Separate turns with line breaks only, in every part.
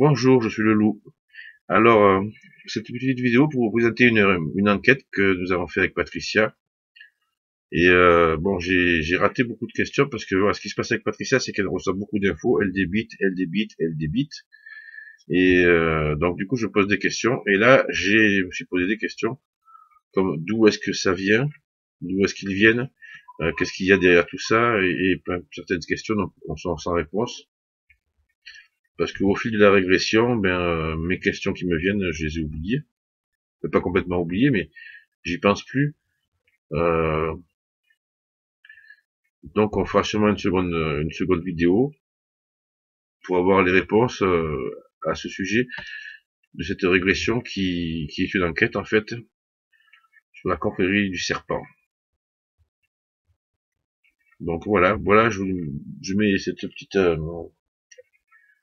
Bonjour, je suis le loup. Alors, cette petite vidéo pour vous présenter une enquête que nous avons fait avec Patricia. Et bon, j'ai raté beaucoup de questions parce que voilà, ce qui se passe avec Patricia, c'est qu'elle reçoit beaucoup d'infos, elle débite, elle débite, elle débite. Et donc du coup, je pose des questions. Et là, je me suis posé des questions comme d'où est-ce que ça vient, d'où est-ce qu'ils viennent, qu'est-ce qu'il y a derrière tout ça, et certaines questions donc, on sont sans réponse. Parce qu'au fil de la régression, mes questions qui me viennent, je les ai oubliées. Pas complètement oubliées, mais j'y pense plus. Euh, donc on fera sûrement une seconde vidéo pour avoir les réponses à ce sujet de cette régression qui est une enquête en fait sur la confrérie du serpent. Donc voilà, je mets cette petite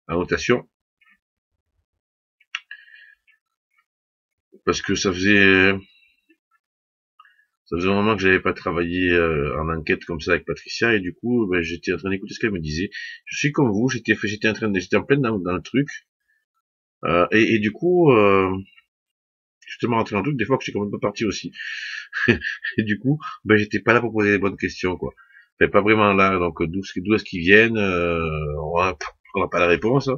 annotation parce que ça faisait un moment que j'avais pas travaillé en enquête comme ça avec Patricia et du coup j'étais en train d'écouter ce qu'elle me disait. Je suis comme vous, j'étais en plein dans le truc et du coup justement rentré dans le truc des fois que je suis quand même pas parti aussi. Et du coup j'étais pas là pour poser les bonnes questions quoi. Enfin, pas vraiment là, donc d'où est-ce qu'ils viennent, on n'a pas la réponse.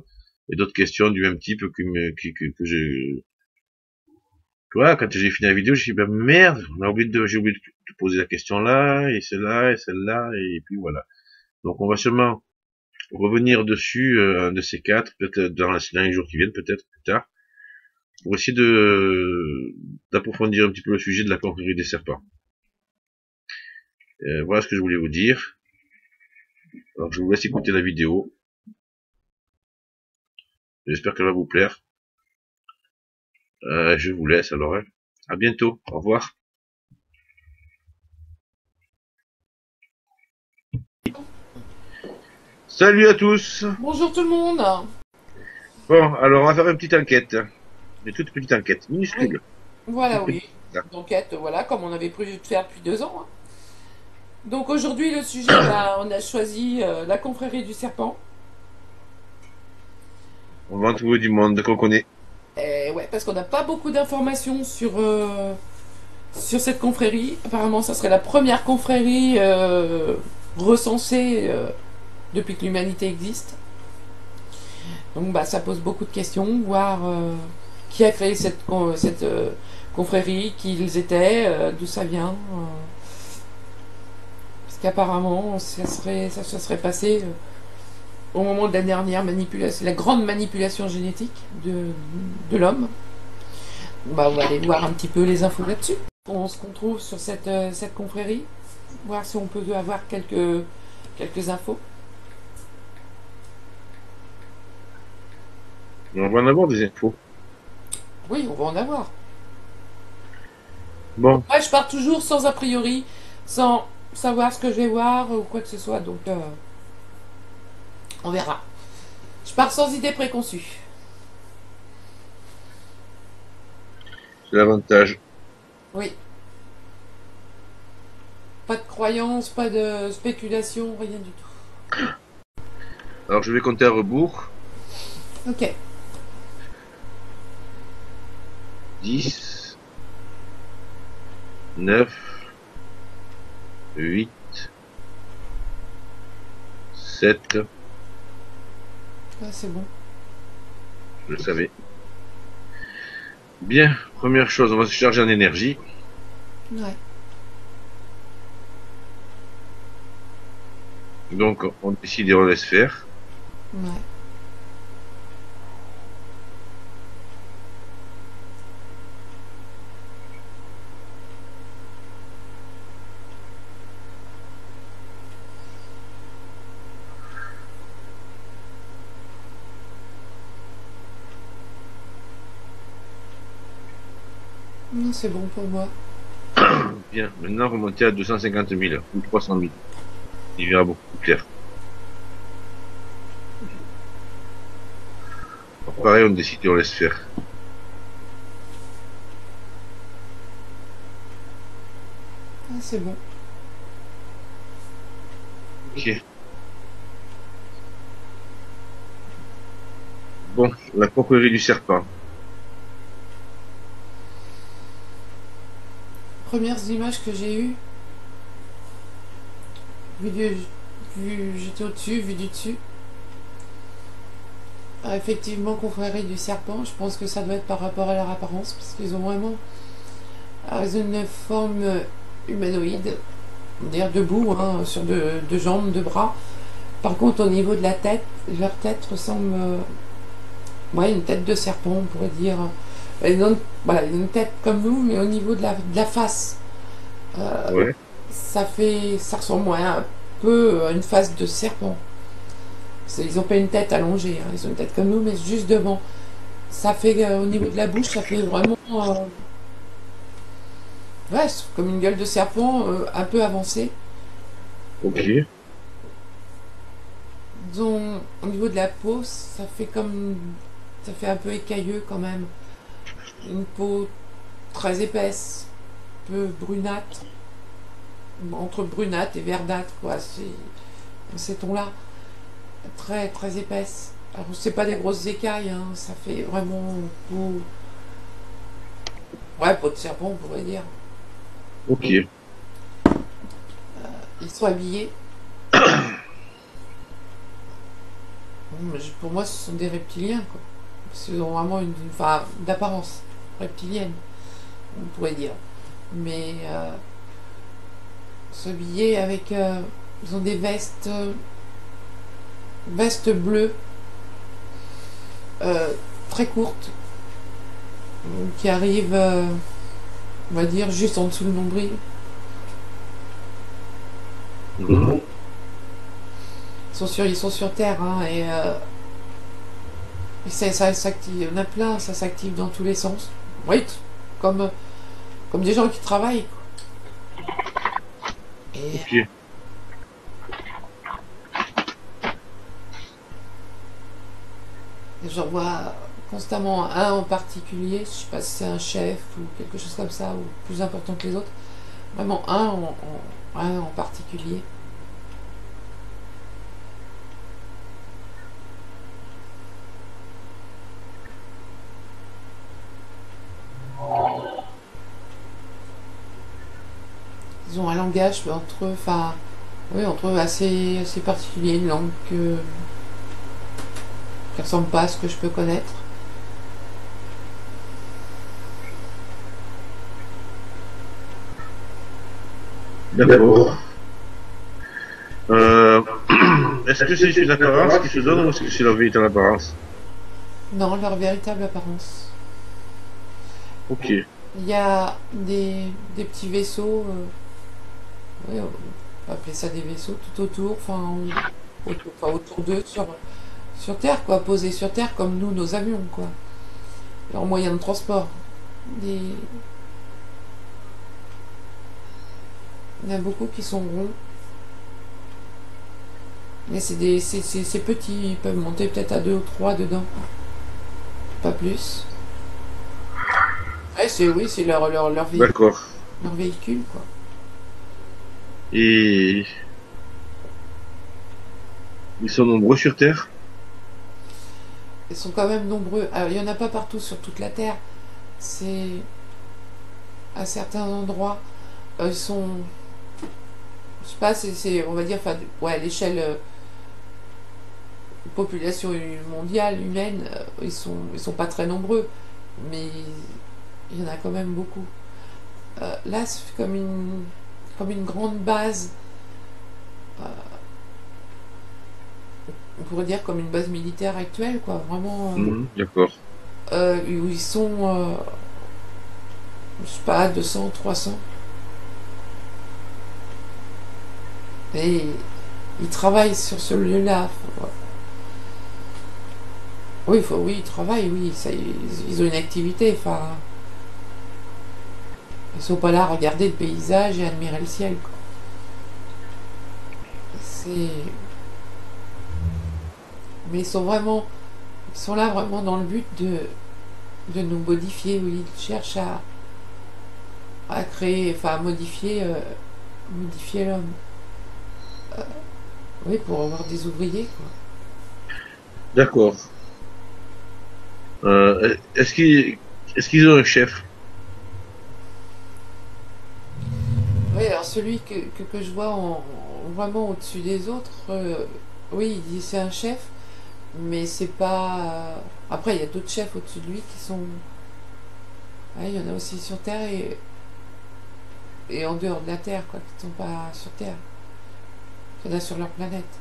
Et d'autres questions du même type que j'ai. Voilà, quand j'ai fini la vidéo, j'ai dit, merde, j'ai oublié de poser la question là, et celle-là, et celle-là, et puis voilà. Donc on va sûrement revenir dessus, un de ces quatre, peut-être dans les jours qui viennent, peut-être plus tard, pour essayer d'approfondir un petit peu le sujet de la confrérie des serpents. Voilà ce que je voulais vous dire. Alors je vous laisse écouter la vidéo. J'espère qu'elle va vous plaire. Je vous laisse alors. Hein. À bientôt. Au revoir. Salut à tous.
Bonjour tout le monde.
Bon, alors on va faire une petite enquête. Une toute petite enquête, minuscule.
Oui, voilà,
Toute
oui.
petite. Là.
D'enquête, voilà, comme on avait prévu de faire depuis 2 ans. Hein. Donc aujourd'hui, le sujet, on a choisi la confrérie du serpent.
On va en trouver du monde qu'on connaît.
Et ouais, parce qu'on n'a pas beaucoup d'informations sur cette confrérie. Apparemment, ça serait la première confrérie recensée depuis que l'humanité existe. Donc ça pose beaucoup de questions, voir qui a créé cette confrérie, qui ils étaient, d'où ça vient. Parce qu'apparemment, ça se serait passé au moment de la dernière manipulation, la grande manipulation génétique de l'homme. On va aller voir un petit peu les infos là-dessus. Ce qu'on trouve sur cette confrérie, voir si on peut avoir quelques infos.
On va en avoir des infos.
Oui, on va en avoir.
Bon.
Moi, je pars toujours sans a priori, sans savoir ce que je vais voir ou quoi que ce soit, donc on verra. Je pars sans idée préconçue.
C'est l'avantage.
Oui. Pas de croyance, pas de spéculation, rien du tout.
Alors je vais compter à rebours.
Ok.
10, 9, 8, 7.
Ah, c'est bon.
Je le savais. Bien, première chose, on va se charger en énergie.
Ouais.
Donc on décide et on laisse faire.
Ouais. Non, c'est bon pour moi.
Bien, maintenant remonter à 250 000 ou 300 000. Il verra beaucoup plus clair. Alors, pareil, on décide et on laisse faire.
Ah, c'est bon.
Ok. Bon, la confrérie du serpent.
Premières images que j'ai eues, vu, j'étais au-dessus, vu du dessus. Ah, effectivement, confrérie du serpent, je pense que ça doit être par rapport à leur apparence, parce qu'ils ont vraiment ils ont une forme humanoïde, d'ailleurs debout, hein, sur deux jambes, deux bras. Par contre, au niveau de la tête, leur tête ressemble, ouais, une tête de serpent, on pourrait dire. Voilà, une tête comme nous, mais au niveau de la face, euh,
Ouais.
ça ressemble, ouais, un peu à une face de serpent. Ils n'ont pas une tête allongée, hein, ils ont une tête comme nous, mais juste devant. Ça fait, au niveau de la bouche, ça fait vraiment, ouais, c'est comme une gueule de serpent, un peu avancée.
Ok.
Disons, au niveau de la peau, ça fait un peu écailleux quand même. Une peau très épaisse, un peu brunâtre, entre brunâtre et verdâtre, quoi. C'est dans ces tons-là, très très épaisse. Alors c'est pas des grosses écailles, hein, ça fait vraiment peau, ouais, peau de serpent, on pourrait dire.
Ok.
Ils sont habillés. Pour moi, ce sont des reptiliens, quoi. Parce qu'ils ont vraiment enfin, d'apparence reptilienne, on pourrait dire. Mais s'habiller avec, ils ont des vestes bleues, euh, très courtes, qui arrivent, on va dire, juste en dessous du nombril.
Mhm.
Ils sont sur Terre, hein, et ça s'active. Il y en a plein, ça s'active dans tous les sens. Oui, comme, comme des gens qui travaillent. Et
Ok.
j'en vois constamment un en particulier, je sais pas si c'est un chef ou quelque chose comme ça, ou plus important que les autres. Vraiment un en particulier. Ils ont un langage entre eux, enfin, oui, entre eux assez particulier, une langue qui ressemble pas à ce que je peux connaître.
D'accord. Euh, est-ce que c'est une apparence qui se donne ou est-ce que c'est la véritable apparence?
Non, leur véritable apparence.
Ok.
Il y a des petits vaisseaux, oui, on peut appeler ça des vaisseaux tout autour, autour d'eux, sur Terre, quoi, posés sur Terre comme nous, nos avions, quoi. Leurs moyens de transport. Des... Il y en a beaucoup qui sont ronds. Mais c'est petit, ils peuvent monter peut-être à deux ou trois dedans. Pas plus. Ouais, oui, c'est
D'accord.
leur véhicule, quoi.
Et ils sont nombreux sur Terre?
Ils sont quand même nombreux. Alors, il n'y en a pas partout sur toute la Terre. C'est à certains endroits. Ils sont. Je sais pas, on va dire, enfin, ouais, à l'échelle population mondiale, humaine, ils sont pas très nombreux. Mais il y en a quand même beaucoup. Là, c'est comme une grande base. On pourrait dire comme une base militaire actuelle, quoi. Vraiment,
Mhm. D'accord.
où ils sont, je sais pas, 200, 300. Et ils travaillent sur ce lieu-là. Oui, oui, ils travaillent, oui. Ils ont une activité. Enfin, ils sont pas là à regarder le paysage et admirer le ciel, quoi. C'est, mais ils sont là vraiment dans le but de nous modifier. Oui, ils cherchent à créer, enfin, à modifier l'homme. Oui, pour avoir des ouvriers, quoi.
D'accord. Est-ce qu'ils ont un chef?
Oui, alors celui que je vois vraiment au-dessus des autres, oui, il dit c'est un chef, mais c'est pas. Après, il y a d'autres chefs au-dessus de lui qui sont. Ouais, il y en a aussi sur Terre et en dehors de la Terre, quoi, qui ne sont pas sur Terre. Il y en a sur leur planète.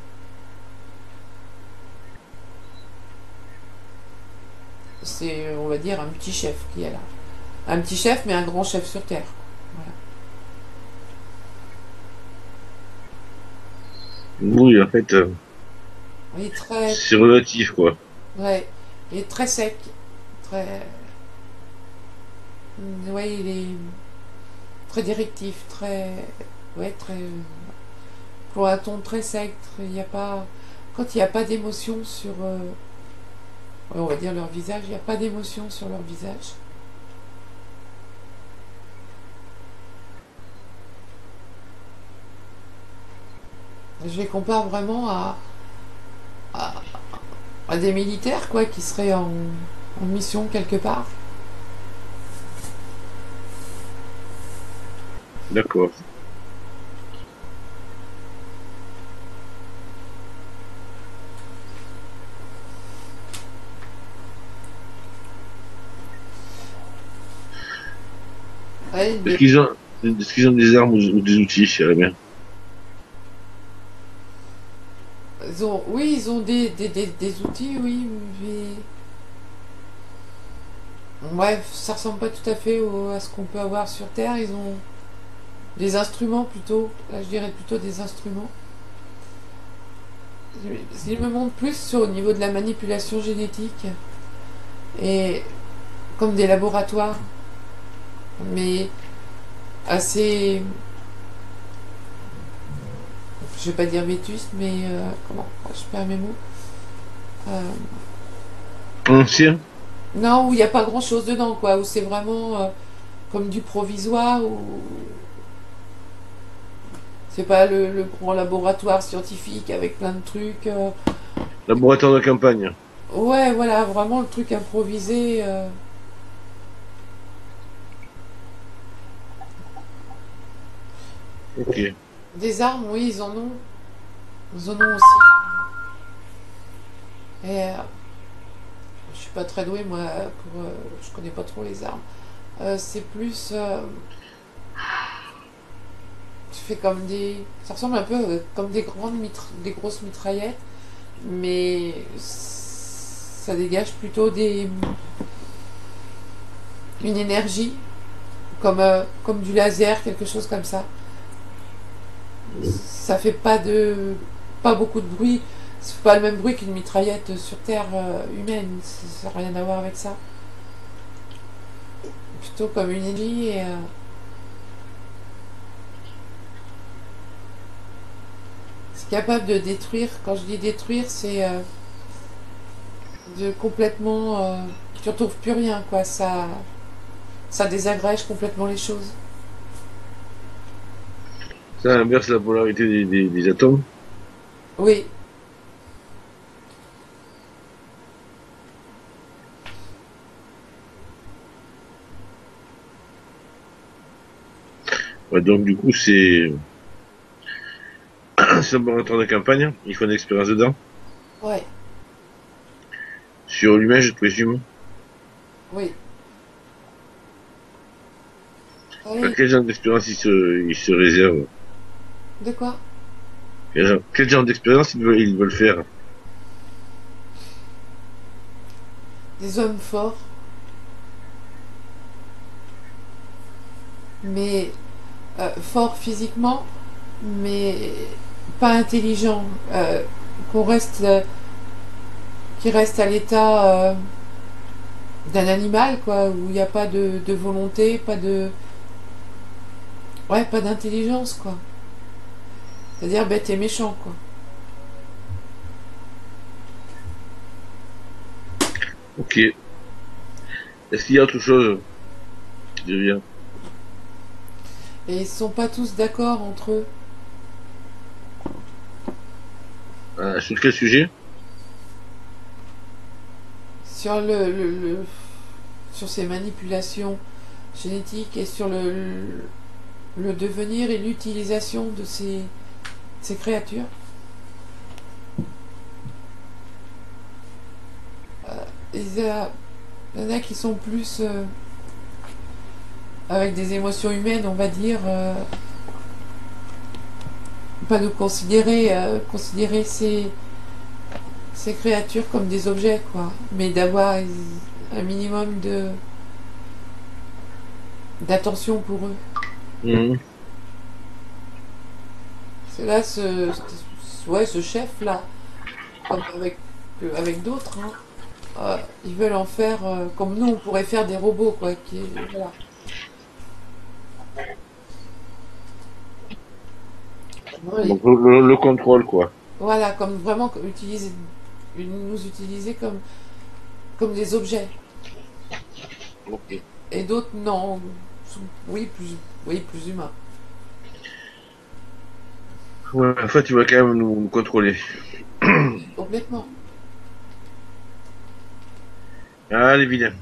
C'est, on va dire, un petit chef qui est là. Un petit chef, mais un grand chef sur Terre. Voilà.
Oui, en fait,
Il est très.
c'est relatif, quoi.
Ouais, il est très sec. Très. Ouais, il est très directif, très. Ouais, très. Pour un ton très sec. Il n'y a pas. Quand il n'y a pas d'émotion sur. Ouais, on va dire leur visage, il n'y a pas d'émotion sur leur visage. Je les compare vraiment à, à des militaires, quoi, qui seraient en mission quelque part.
D'accord.
Ouais,
Est-ce qu'ils ont, est-ce qu'ils ont des armes ou des outils, je dirais bien?
oui, ils ont des outils, oui, mais ouais, ça ressemble pas tout à fait à ce qu'on peut avoir sur Terre. Ils ont des instruments plutôt. Là, je dirais plutôt des instruments. Ils me montrent plus au niveau de la manipulation génétique et comme des laboratoires, mais assez, je vais pas dire vétustes, mais comment, je perds mes mots. Euh,
Ancien?
non, où il n'y a pas grand chose dedans, quoi, où c'est vraiment comme du provisoire, où c'est pas le grand laboratoire scientifique avec plein de trucs.
Laboratoire de campagne.
Ouais, voilà, vraiment le truc improvisé.
Ok.
Des armes, oui, ils en ont. Ils en ont aussi. Et je suis pas très douée, moi, je connais pas trop les armes. C'est plus. Tu fais comme des. Ça ressemble un peu comme des grosses mitraillettes, mais ça dégage plutôt une énergie, comme du laser, quelque chose comme ça. Ça fait pas beaucoup de bruit. C'est pas le même bruit qu'une mitraillette sur Terre humaine. Ça n'a rien à voir avec ça. Plutôt comme une énergie et c'est capable de détruire. Quand je dis détruire, c'est de complètement. Tu retrouves plus rien, quoi. Ça désagrège complètement les choses.
Ça inverse la polarité des atomes.
Oui,
Ouais, donc du coup, c'est un laboratoire de campagne. Il faut une expérience dedans.
ouais,
Sur l'humain, je présume.
oui.
À
Oui,
quel genre d'expérience il se réserve?
de quoi?
Quel genre d'expérience ils veulent faire?
Des hommes forts, mais forts physiquement, mais pas intelligents. Qu'on reste, qui reste à l'état d'un animal, quoi, où il n'y a pas de volonté, pas de, ouais, pas d'intelligence, quoi. C'est-à-dire bête et méchant, quoi.
Ok. Est-ce qu'il y a autre chose? Je viens.
Et ils sont pas tous d'accord entre eux
Sur quel sujet?
sur sur ces manipulations génétiques et sur le devenir et l'utilisation de ces créatures. Il y en a qui sont plus avec des émotions humaines, on va dire, pas de considérer ces créatures comme des objets, quoi, mais d'avoir un minimum d'attention pour eux.
Mhm.
C'est là ce chef-là, comme avec d'autres, hein, ils veulent en faire comme nous, on pourrait faire des robots, quoi. Voilà.
Donc le contrôle, quoi.
Voilà, comme vraiment nous utiliser comme des objets.
Ok.
Et d'autres, non. Oui, plus humains.
Ouais, en fait, tu vas quand même nous contrôler.
Complètement.
Ah, les vilains.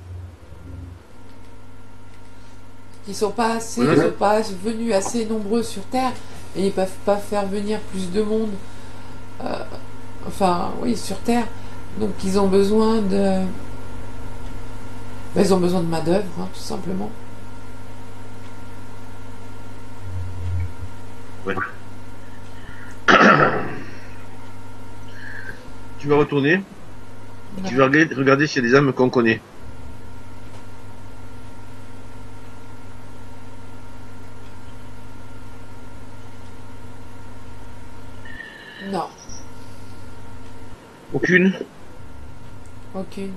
Ils sont pas assez,
Ouais.
ils sont pas venus assez nombreux sur Terre et ils peuvent pas faire venir plus de monde. euh, enfin, oui, sur Terre. Donc ils ont besoin de, ils ont besoin de main d'œuvre, hein, tout simplement.
Ouais. Tu vas retourner, tu vas regarder s'il y a des âmes qu'on connaît.
Non,
Aucune?
aucune.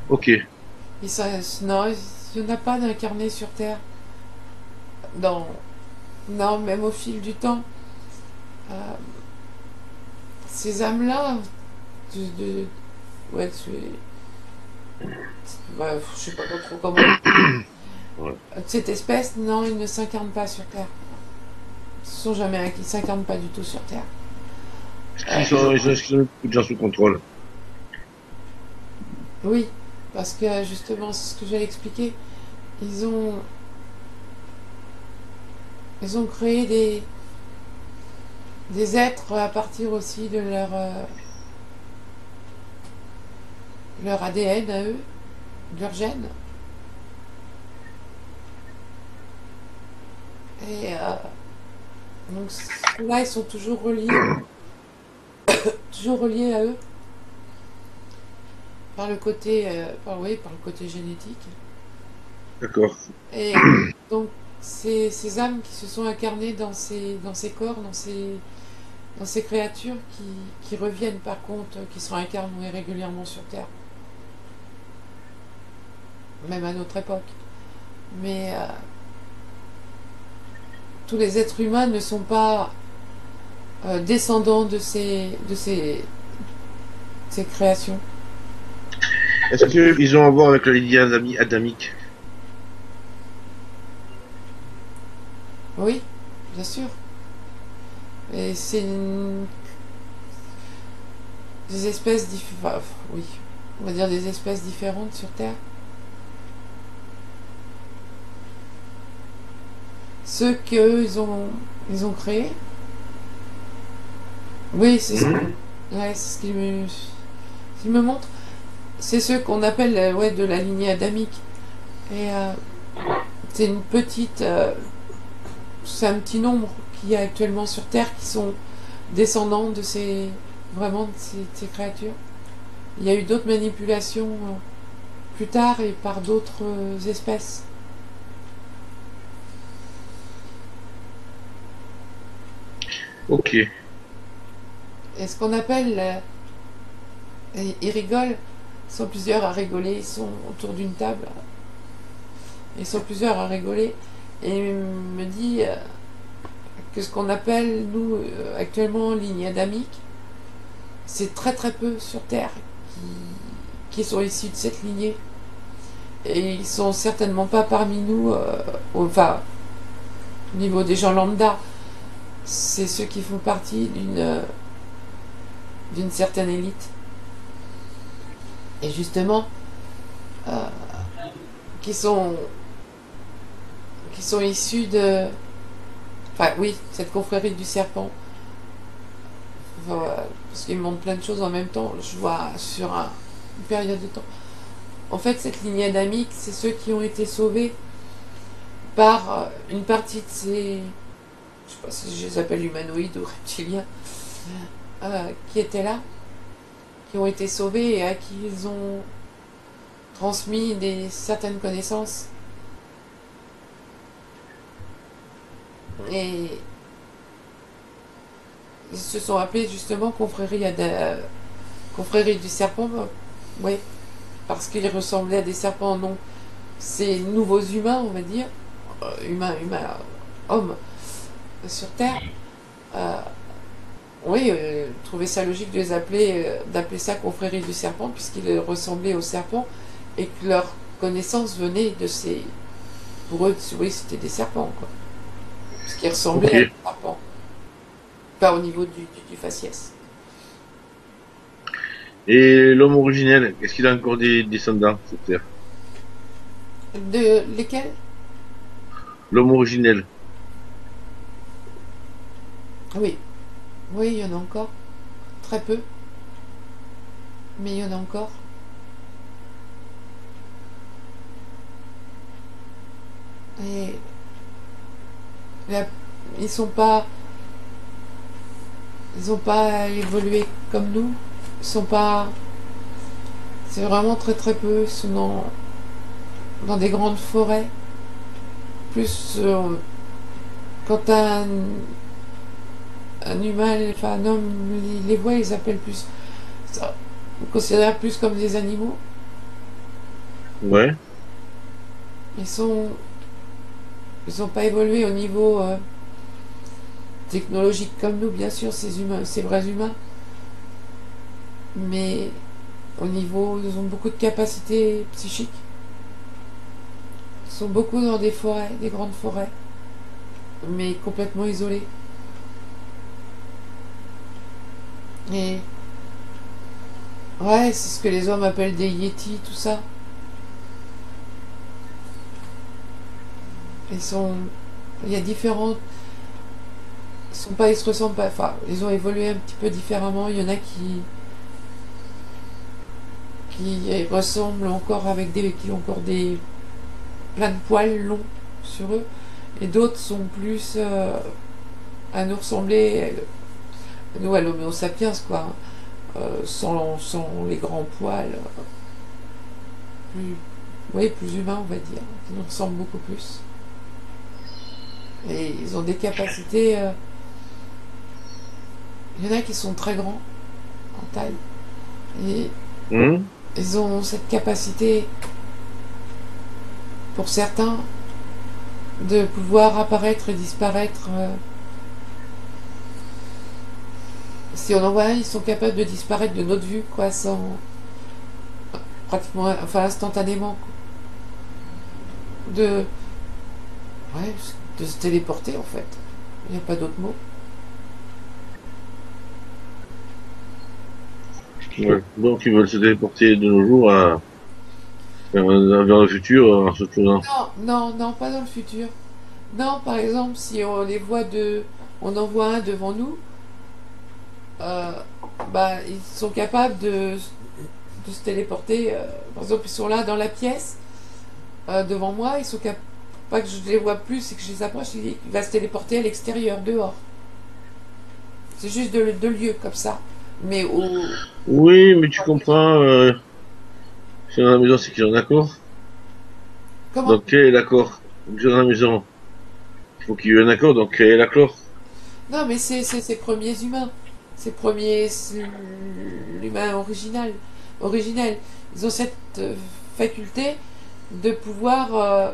Ok.
Non, il n'y en a pas d'incarné sur Terre. Non, non, même au fil du temps, euh, ces âmes-là, ouais, ouais, je sais pas trop comment.
Ouais.
Cette espèce, non, ils ne s'incarnent pas sur Terre. Ce sont jamais, ils s'incarnent pas du tout sur Terre.
Ils sont beaucoup de gens sous contrôle.
Oui, parce que justement, c'est ce que j'allais expliquer. Ils ont, ils ont créé des êtres à partir aussi de leur ADN à eux, de leur gène. Et donc là, ils sont toujours reliés à eux par le côté, oui, par le côté génétique.
D'accord.
Et donc ces âmes qui se sont incarnées dans ces corps, dans ces créatures qui reviennent par contre, qui sont incarnées régulièrement sur Terre, même à notre époque. Mais tous les êtres humains ne sont pas descendants de ces créations.
Est-ce qu'ils ont à voir avec la lignée adamique?
Oui, bien sûr. Et c'est des espèces différentes. Oui, on va dire des espèces différentes sur Terre. Ceux qu'eux, ils ont créés. Oui, c'est ça. Ouais, c'est ce qu'il me montre. C'est ceux qu'on appelle ouais, de la lignée adamique. Et c'est une petite. C'est un petit nombre qu'il y a actuellement sur Terre qui sont descendants de vraiment de ces créatures. Il y a eu d'autres manipulations plus tard et par d'autres espèces.
Ok.
Et ce qu'on appelle. Ils rigolent. Ils sont plusieurs à rigoler. Ils sont autour d'une table. Ils sont plusieurs à rigoler. Et il me dit que ce qu'on appelle, nous, actuellement, ligne adamique, c'est très très peu sur Terre qui sont issus de cette lignée. Et ils sont certainement pas parmi nous, enfin, au niveau des gens lambda. C'est ceux qui font partie d'une certaine élite. et justement, euh, qui sont, qui sont issus de... Enfin oui, cette confrérie du serpent. Enfin, parce qu'ils montrent plein de choses en même temps, je vois sur une période de temps. En fait, cette lignée d'amis, c'est ceux qui ont été sauvés par une partie de ces... Je sais pas si je les appelle humanoïdes ou reptiliens, qui étaient là, qui ont été sauvés et à qui ils ont transmis certaines connaissances. Et ils se sont appelés justement confrérie du serpent, oui, parce qu'ils ressemblaient à des serpents, non. Ces nouveaux humains, on va dire, hommes sur Terre, euh, oui, trouvaient ça logique de les d'appeler ça confrérie du serpent, puisqu'ils ressemblaient aux serpents et que leur connaissance venait de ces. Pour eux, oui, c'était des serpents, quoi. Parce qu'ils
Ok.
ressemblaient à des serpents. Pas au niveau du faciès.
Et l'homme originel, est-ce qu'il a encore des descendants sur Terre?
De lesquels?
L'homme originel.
Oui. Oui, il y en a encore. Très peu, mais il y en a encore. Et la- ils sont pas. Ils ont pas évolué comme nous. Ils sont pas. C'est vraiment très très peu. Ils sont dans des grandes forêts. Plus quand un humain, enfin un homme les voit, ils appellent plus. Ça, on considère plus comme des animaux.
Ouais.
Ils sont. Ils n'ont pas évolué au niveau technologique comme nous, bien sûr, ces humains, ces vrais humains. Mais au niveau, ils ont beaucoup de capacités psychiques. Ils sont beaucoup dans des forêts, des grandes forêts, mais complètement isolés. Et ouais, c'est ce que les hommes appellent des yétis, tout ça. Ils sont, il y a différentes, ils se ressemblent pas. Enfin, ils ont évolué un petit peu différemment. Il y en a qui ressemblent encore avec qui ont encore des plein de poils longs sur eux, et d'autres sont plus à nous ressembler, nous à l'Homo sapiens, quoi, sans les grands poils, plus, oui, plus humains, on va dire, qui nous ressemblent beaucoup plus. Et ils ont des capacités. Il y en a qui sont très grands en taille, et
Hum.
ils ont cette capacité, pour certains, de pouvoir apparaître et disparaître. Si on en voit un, ils sont capables de disparaître de notre vue, quoi, sans pratiquement, enfin instantanément, quoi. De, ouais, de se téléporter en fait. Il n'y a pas d'autre mot.
Ouais. Donc ils veulent se téléporter de nos jours vers le futur en se tournant.
Non, non, non, pas dans le futur. Non, par exemple, si on les voit on en voit un devant nous, euh, bah, ils sont capables de se téléporter. Par exemple, ils sont là dans la pièce, devant moi, ils sont capables. Pas que je les vois plus et que je les approche, il va se téléporter à l'extérieur, dehors. C'est juste de lieu comme ça. Mais au.
Oui, mais tu comprends, si on est à la maison, c'est qu'ils ont un accord.
Comment?
Donc quel est l'accord? Donc si on est à la maison, il faut qu'il y ait un accord, donc quel est l'accord?
Non, mais c'est ces premiers humains. Ces premiers. L'humain originel. Ils ont cette faculté de pouvoir.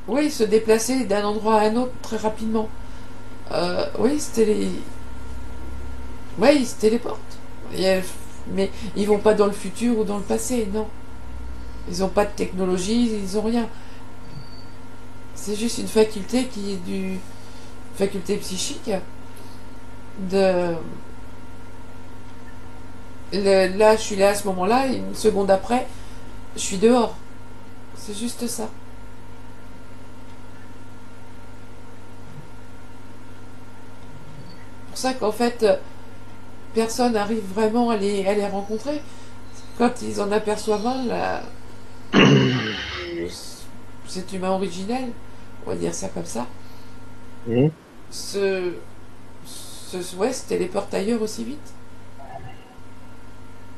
Oui, se déplacer d'un endroit à un autre très rapidement. Oui, c'était les. Oui, ils se téléportent. Mais ils vont pas dans le futur ou dans le passé, non. Ils ont pas de technologie, ils ont rien. C'est juste une faculté qui est du. Faculté psychique de Là, je suis là à ce moment-là, et une seconde après, je suis dehors. C'est juste ça. C'est pour ça qu'en fait, personne n'arrive vraiment à les rencontrer. Quand ils en aperçoivent un, là, euh, cet humain originel, on va dire ça comme ça,
Mhm.
se, ouais, se téléporte ailleurs aussi vite.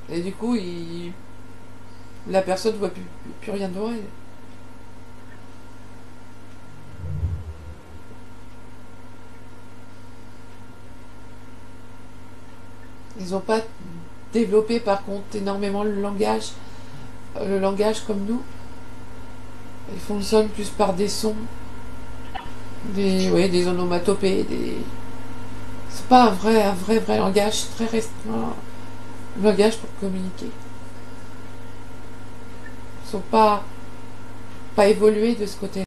Et du coup, la personne ne voit plus rien devant elle. Ils n'ont pas développé par contre énormément le langage comme nous. Ils fonctionnent plus par des sons, ouais, des onomatopées, c'est pas vrai langage, très restreint, langage pour communiquer. Ils sont pas évolués de ce côté.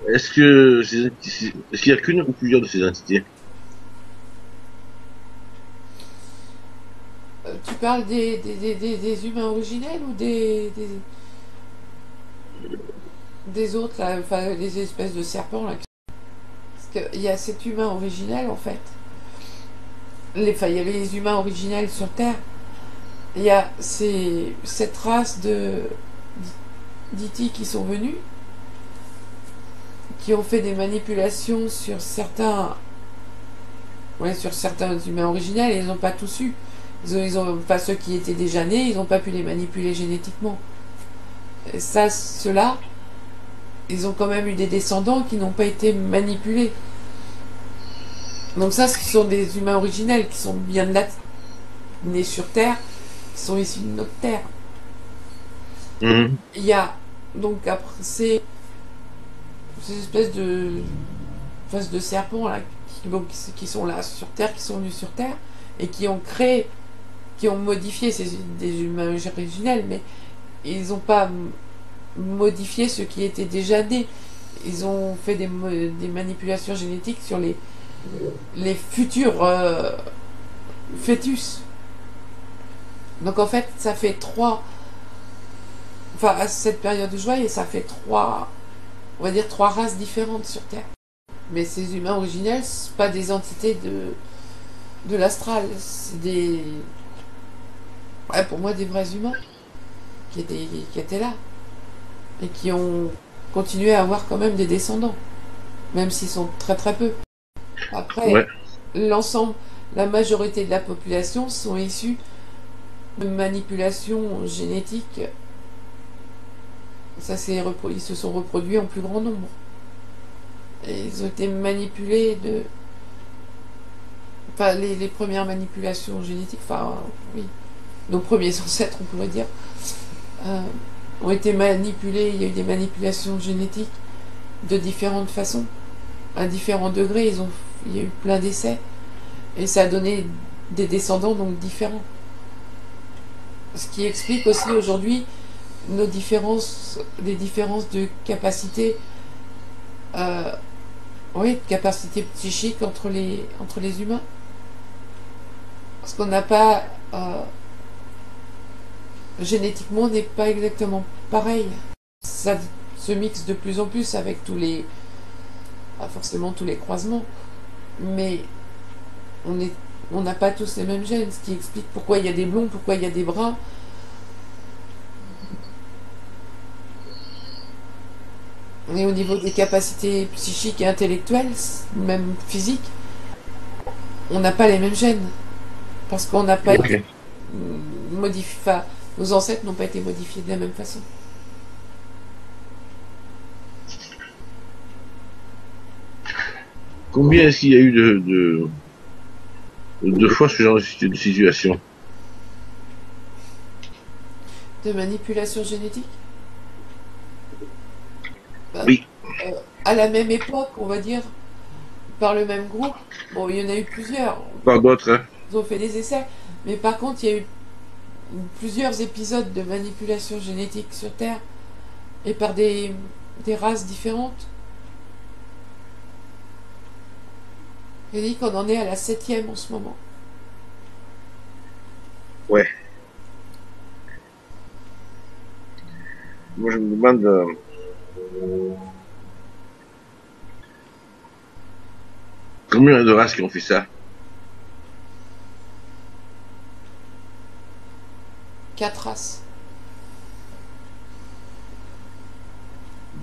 Est-ce qu'il y a qu'une ou plusieurs de ces entités?
Tu parles des humains originels ou des autres, là, enfin, les espèces de serpents, là. Parce qu'il y a cet humain originel, en fait. Enfin, il y a les humains originels sur Terre. Il y a cette race d'Iti qui sont venus, qui ont fait des manipulations sur sur certains humains originels, et ils n'ont pas tous eu. Pas ceux qui étaient déjà nés, ils n'ont pas pu les manipuler génétiquement. Et ça, ceux-là, ils ont quand même eu des descendants qui n'ont pas été manipulés. Donc ça, ce sont des humains originels qui sont bien là, nés sur Terre, qui sont issus de notre Terre.
Mhm.
Il y a donc après ces espèces de serpents là, qui sont là sur Terre, qui sont venus sur Terre et qui ont créé, qui ont modifié des humains originels, mais ils n'ont pas modifié ceux qui étaient déjà nés. Ils ont fait des manipulations génétiques sur les futurs fœtus. Donc en fait, ça fait trois. Enfin, à cette période de joie, et ça fait trois. On va dire trois races différentes sur Terre. Mais ces humains originels, c'est pas des entités de l'astral. C'est des. Ouais, pour moi, des vrais humains qui étaient là. Et qui ont continué à avoir quand même des descendants. Même s'ils sont très très peu. Après,
Ouais.
l'ensemble, la majorité de la population sont issus de manipulations génétiques. Ils se sont reproduits en plus grand nombre. Et ils ont été manipulés de. Enfin, les premières manipulations génétiques, enfin, oui, nos premiers ancêtres, on pourrait dire, euh, ont été manipulés. Il y a eu des manipulations génétiques de différentes façons, à différents degrés. Il y a eu plein d'essais. Et ça a donné des descendants donc différents. Ce qui explique aussi aujourd'hui les différences de capacité, euh, oui, de capacité psychique entre les humains. Parce qu'on n'a pas, génétiquement, on n'est pas exactement pareil. Ça se mixe de plus en plus avec pas forcément tous les croisements, mais on est, on n'a pas tous les mêmes gènes, ce qui explique pourquoi il y a des blonds, pourquoi il y a des bruns. Et au niveau des capacités psychiques et intellectuelles, même physiques, on n'a pas les mêmes gènes. Parce qu'on n'a pas été
Ok.
modifié. Enfin, nos ancêtres n'ont pas été modifiés de la même façon.
Combien est-ce qu'il y a eu de fois ce genre de situation?
De manipulation génétique, bah,
Oui.
à la même époque, on va dire, par le même groupe. Bon, il y en a eu plusieurs.
Par d'autres, hein?
Ils ont fait des essais. Mais par contre, il y a eu plusieurs épisodes de manipulation génétique sur Terre et par des races différentes. Il dit qu'on en est à la septième en ce moment.
moi je me demande, combien de races qui ont fait ça?
4 races.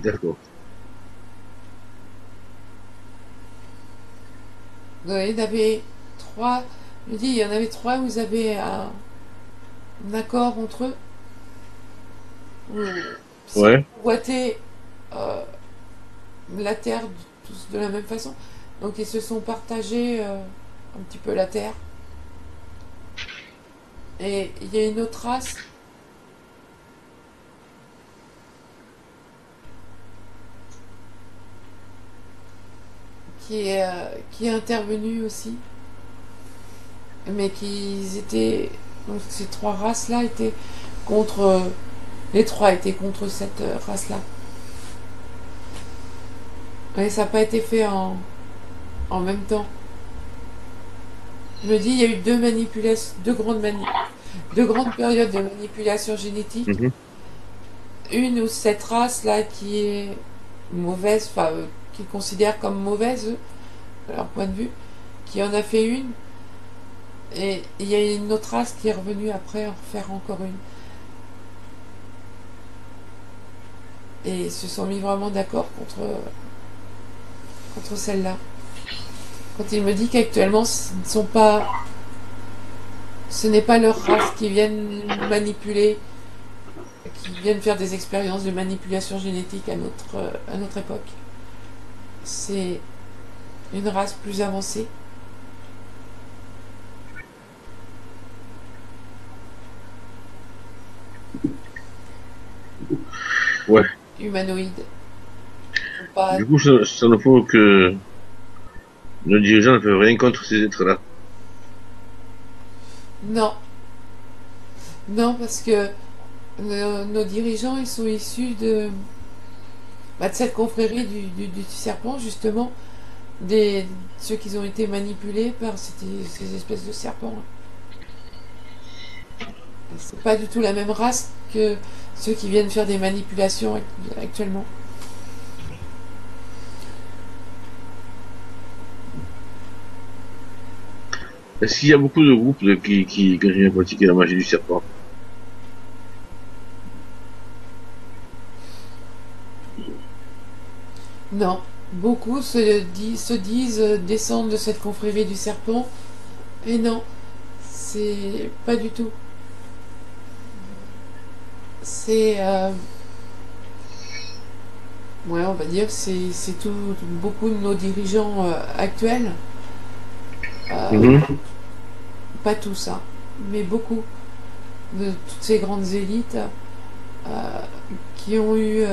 D'accord.
Il y en avait 3. Je dis, il y en avait 3 où vous avez un accord entre eux. Si
Ouais,
vous convoitez euh, la terre tous de la même façon. Donc ils se sont partagés un petit peu la terre. Et il y a une autre race qui est intervenue aussi. Mais qu'ils étaient. Donc ces 3 races-là étaient contre. Les 3 étaient contre cette race-là. Et ça n'a pas été fait en même temps. Je me dis, il y a eu deux manipulations, deux grandes périodes de manipulation génétique.
mhm,
Une où cette race-là qui est mauvaise, enfin, qu'ils considèrent comme mauvaise, eux, de leur point de vue, qui en a fait une, et il y a une autre race qui est revenue après en faire encore une. Et ils se sont mis vraiment d'accord contre celle-là. Quand il me dit qu'actuellement, ce n'est pas leur race qui viennent manipuler, qui viennent faire des expériences de manipulation génétique à notre époque. C'est une race plus avancée.
ouais.
Humanoïde. Pas...
Du coup, ça ne faut que nos dirigeants ne peuvent rien contre ces êtres-là.
Non, non, parce que nos dirigeants, ils sont issus de cette confrérie du serpent, justement, ceux qui ont été manipulés par ces espèces de serpents. C'est pas du tout la même race que ceux qui viennent faire des manipulations actuellement.
Est-ce qu'il y a beaucoup de groupes qui continuent à pratiquer la magie du serpent?
Non, beaucoup se disent descendre de cette confrérie du serpent, et non, c'est pas du tout. C'est, ouais, on va dire, c'est tout, beaucoup de nos dirigeants actuels, euh,
Mhm.
pas tous, hein, mais beaucoup de toutes ces grandes élites euh, qui ont eu,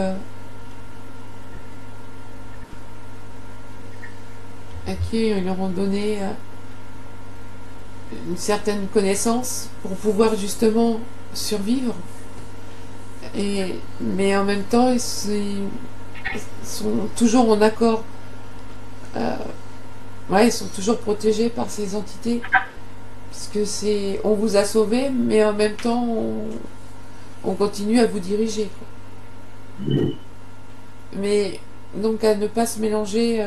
à qui ils leur ont donné une certaine connaissance pour pouvoir justement survivre. Mais en même temps, ils sont toujours en accord. Euh, ouais, ils sont toujours protégés par ces entités. Puisque on vous a sauvé, mais en même temps, on continue à vous diriger. Quoi. Mais donc à ne pas se mélanger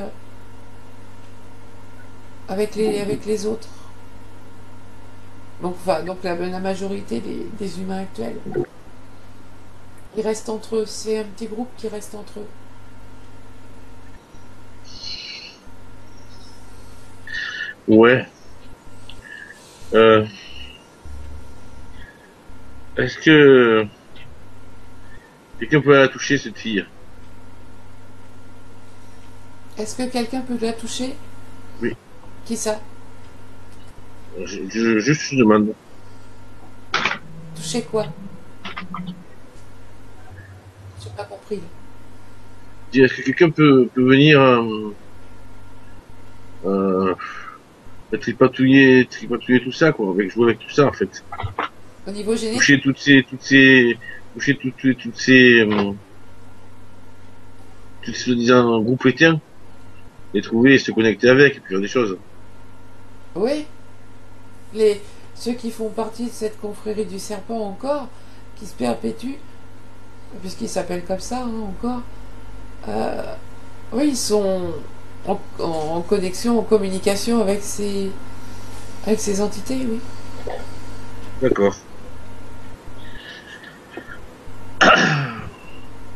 avec les autres. Donc, enfin, donc la majorité des humains actuels. Ils restent entre eux. C'est un petit groupe qui reste entre eux.
Ouais. Euh, est-ce que quelqu'un peut la toucher, cette fille?
Est-ce que quelqu'un peut la toucher?
Oui.
Qui ça?
Juste, je demande.
Toucher quoi? J'ai pas compris.
Est-ce que quelqu'un peut venir euh, tripatouiller tout ça, quoi, avec jouer avec tout ça, en fait.
Au niveau
Toucher
génétique?
toucher toutes ces soi-disant groupes éteints, les trouver et se connecter avec, et puis faire des choses.
Oui. Ceux qui font partie de cette confrérie du serpent encore, qui se perpétuent, puisqu'ils s'appellent comme ça, hein, encore. Euh, oui, ils sont en connexion, en communication avec ces entités, oui.
D'accord.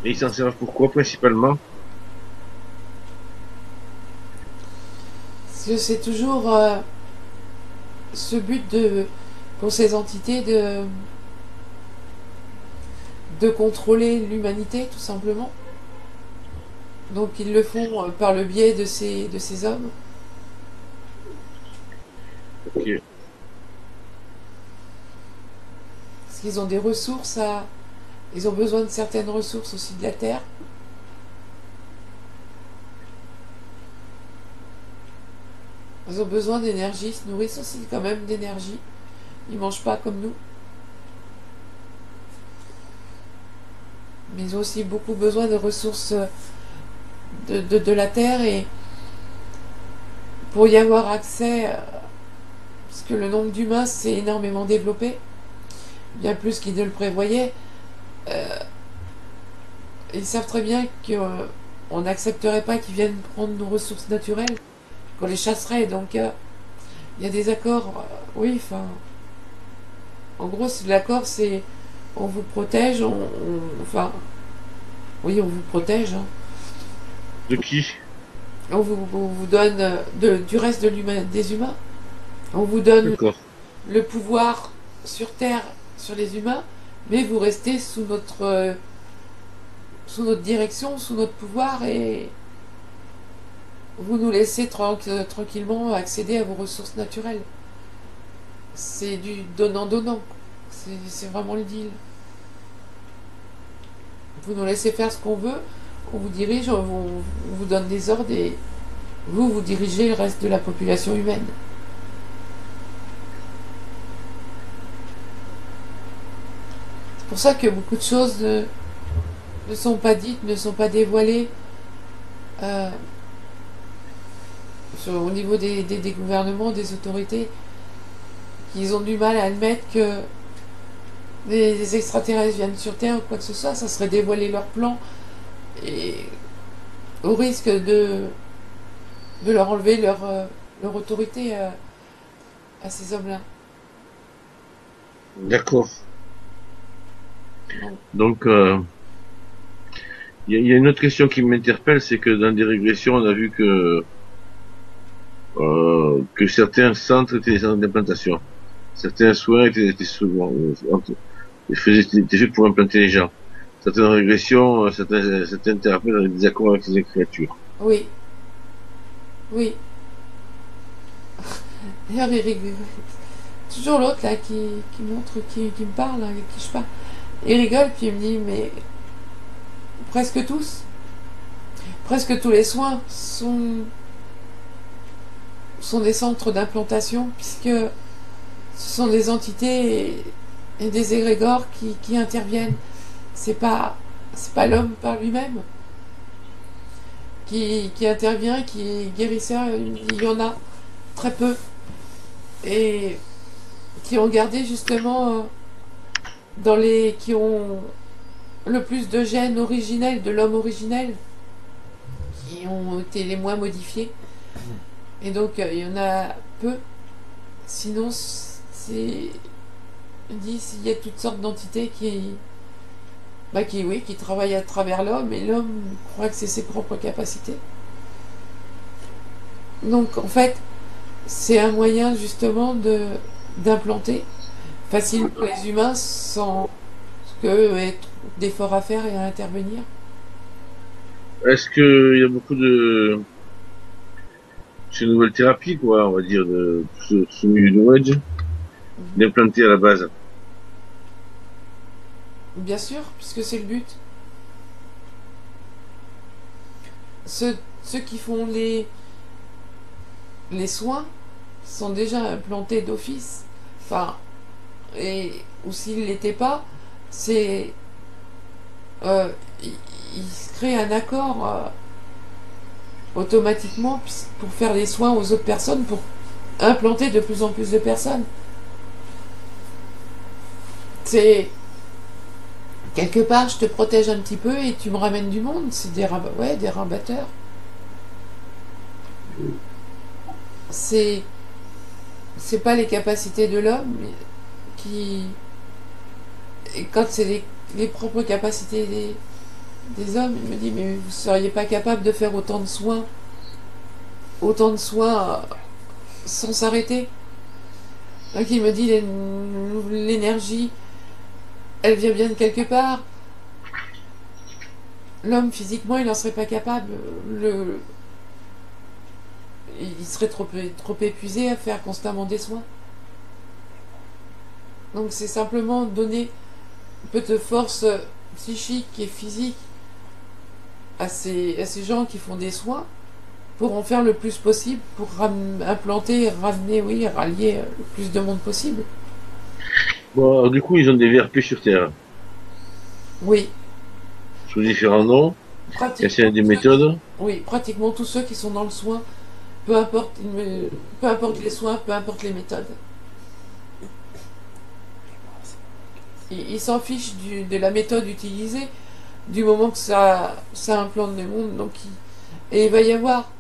Et ils s'en servent pourquoi principalement?
Parce que c'est toujours ce but pour ces entités de contrôler l'humanité, tout simplement. Donc ils le font par le biais de ces hommes.
Ok.
Parce qu'ils ont des ressources à... Ils ont besoin de certaines ressources aussi de la Terre. Ils ont besoin d'énergie, ils se nourrissent aussi quand même d'énergie. Ils mangent pas comme nous. Mais ils ont aussi beaucoup besoin de ressources de la Terre et pour y avoir accès, parce que le nombre d'humains s'est énormément développé, bien plus qu'ils ne le prévoyaient, euh, ils savent très bien qu'on n'accepterait pas qu'ils viennent prendre nos ressources naturelles, qu'on les chasserait. Donc il y a des accords, oui, enfin, en gros, l'accord c'est on vous protège, enfin, oui, on vous protège, hein.
De qui?
On vous donne du reste des humains. On vous donne
D'accord.
le pouvoir sur Terre, sur les humains, mais vous restez sous notre direction, sous notre pouvoir, et vous nous laissez tranquillement accéder à vos ressources naturelles. C'est du donnant-donnant. C'est vraiment le deal. Vous nous laissez faire ce qu'on veut, on vous dirige, on vous donne des ordres, et vous dirigez le reste de la population humaine. C'est pour ça que beaucoup de choses ne sont pas dites, ne sont pas dévoilées euh, au niveau des gouvernements, des autorités, qu'ils ont du mal à admettre que des extraterrestres viennent sur Terre ou quoi que ce soit. Ça serait dévoiler leur plan et au risque de leur enlever leur autorité à ces hommes-là.
D'accord.
Donc,
Donc, il y a une autre question qui m'interpelle, c'est que dans des régressions, on a vu que certains centres étaient des centres d'implantation. Certains soins étaient souvent, étaient faits pour implanter les gens. Certaines régressions, certains thérapeutes avaient des accords avec ces créatures.
oui, oui. D'ailleurs, toujours l'autre là qui montre, qui me parle, avec qui je parle. Il rigole, puis il me dit, mais presque tous, presque tous les soins sont des centres d'implantation, puisque ce sont des entités et des égrégores qui interviennent. C'est pas, c'est pas l'homme par lui-même qui intervient, qui est guérisseur. Il y en a très peu. Et qui ont gardé justement qui ont le plus de gènes originels de l'homme originel, qui ont été les moins modifiés. Et donc il y en a peu. Sinon, il y a toutes sortes d'entités qui travaillent à travers l'homme, et l'homme croit que c'est ses propres capacités. Donc en fait, c'est un moyen justement d'implanter facilement les humains sans être d'efforts à faire et à intervenir.
Est-ce qu'il y a beaucoup de ces nouvelles thérapies, quoi, on va dire, de ce milieu New Age, d'implanter à la base?
Bien sûr, puisque c'est le but. Ceux qui font les soins sont déjà implantés d'office. Enfin, ou s'ils ne l'étaient pas, c'est ils se créent un accord automatiquement pour faire les soins aux autres personnes, pour implanter de plus en plus de personnes. C'est quelque part, je te protège un petit peu et tu me ramènes du monde. C'est ouais, des rabatteurs. C'est c'est pas les capacités de l'homme qui et quand c'est les propres capacités des hommes, il me dit mais vous seriez pas capable de faire autant de soins sans s'arrêter. Donc il me dit l'énergie, elle vient bien de quelque part. L'homme physiquement, il n'en serait pas capable. Il serait trop épuisé à faire constamment des soins. Donc c'est simplement donner un peu de force psychique et physique à ces gens qui font des soins pour en faire le plus possible, pour implanter, ramener, oui, rallier le plus de monde possible.
Bon, alors, du coup, ils ont des VRP sur Terre,
Oui,
sous différents noms. Est-ce qu'il y a des méthodes?
oui, pratiquement tous ceux qui sont dans le soin, peu importe, peu importe les soins, peu importe les méthodes. Ils s'en fichent de la méthode utilisée, du moment que ça implante des mondes. Et il va y avoir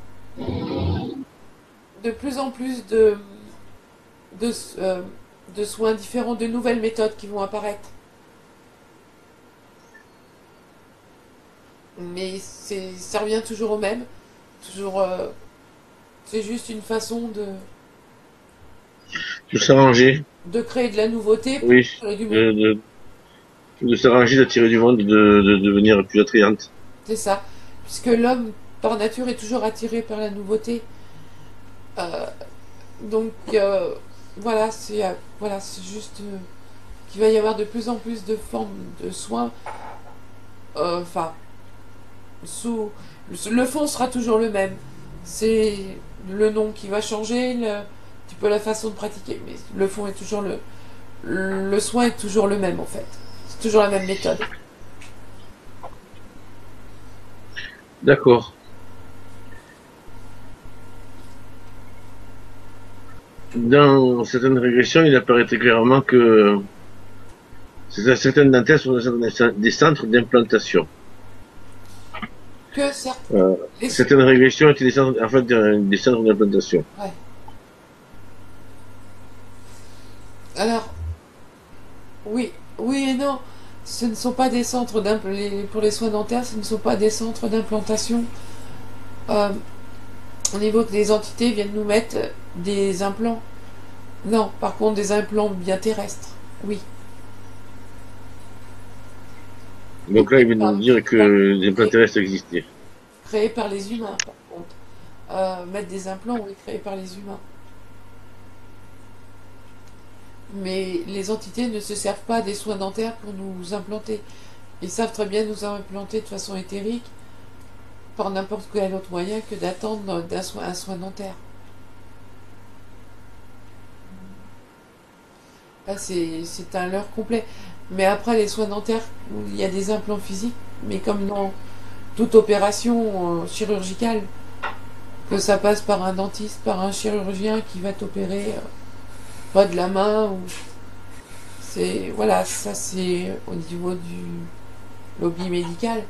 de plus en plus de, euh, de soins différents, de nouvelles méthodes qui vont apparaître. Mais ça revient toujours au même. Toujours, c'est juste une façon
De s'arranger,
de créer de la nouveauté pour
oui,
attirer du monde.
de, de, de s'arranger, d'attirer du monde, de devenir plus attrayante.
C'est ça. Puisque l'homme, par nature, est toujours attiré par la nouveauté. Euh, donc, voilà, c'est juste qu'il va y avoir de plus en plus de formes de soins. Enfin, sous le fond sera toujours le même. C'est le nom qui va changer, un petit peu la façon de pratiquer, mais le fond est toujours le soin est toujours le même en fait. C'est toujours la même méthode.
D'accord. Dans certaines régressions, il apparaît très clairement que certaines dentaires sont des centres d'implantation.
Que certes,
Certaines régressions étaient des centres, en fait, des centres d'implantation.
ouais. Alors, oui, oui et non. Ce ne sont pas des centres pour les soins dentaires, ce ne sont pas des centres d'implantation. Euh, au niveau que les entités viennent nous mettre des implants. Non, par contre des implants bien terrestres. Oui.
Donc là, ils viennent nous dire que les implants terrestres existaient.
Créés par les humains, par contre. Mettre des implants, oui, créés par les humains. Mais les entités ne se servent pas des soins dentaires pour nous implanter. Ils savent très bien nous implanter de façon éthérique par n'importe quel autre moyen que d'attendre un soin dentaire. Là, c'est un leurre complet. Mais après, les soins dentaires, il y a des implants physiques, mais comme dans toute opération chirurgicale, que ça passe par un dentiste, par un chirurgien qui va t'opérer pas de la main, ou voilà, ça c'est au niveau du lobby médical,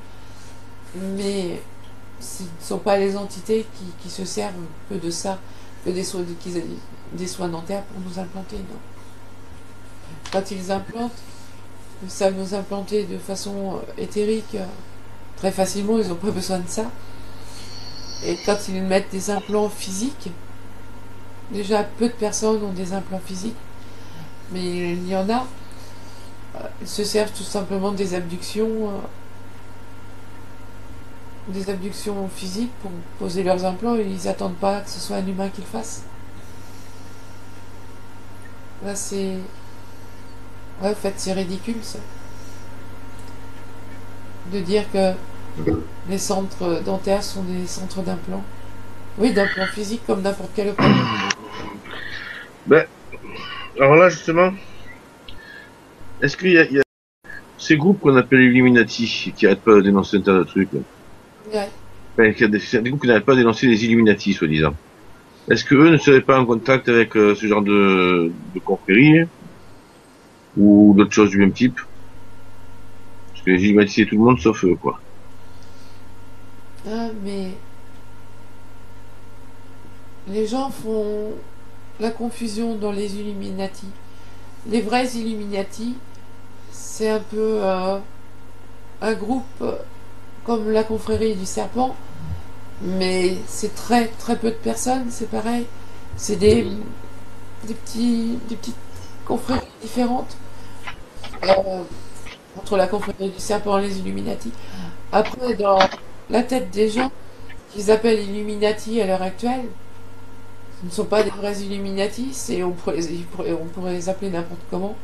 mais ce ne sont pas les entités qui se servent que de ça, que des soins dentaires pour nous implanter, non. Quand ils implantent, ils savent nous implanter de façon éthérique très facilement, ils n'ont pas besoin de ça. Et quand ils mettent des implants physiques, déjà peu de personnes ont des implants physiques, mais il y en a, ils se servent tout simplement des abductions physiques pour poser leurs implants et ils n'attendent pas que ce soit un humain qui le fasse. Là c'est... Ouais, en fait c'est ridicule ça. De dire que les centres dentaires sont des centres d'implants. Oui, d'implants physiques comme n'importe quel autre.
Ben, alors là, justement, est-ce qu'il y a ces groupes qu'on appelle Illuminati, qui arrêtent pas de dénoncer un tas de trucs,
Ouais.
enfin, il y a des groupes qui n'arrêtent pas de dénoncer les Illuminati, soi-disant. Est-ce que eux ne seraient pas en contact avec ce genre de confrérie ou d'autres choses du même type? Parce que j'ai baptisé tout le monde sauf eux, quoi.
Ah, mais les gens font la confusion dans les Illuminati. Les vrais Illuminati, c'est un peu un groupe comme la confrérie du serpent, mais c'est très très peu de personnes, c'est pareil. C'est des petites confréries différentes euh, entre la confrérie du serpent et les Illuminati. Après, dans la tête des gens qu'ils appellent Illuminati à l'heure actuelle, ce ne sont pas des vrais Illuminati, on pourrait les appeler n'importe comment.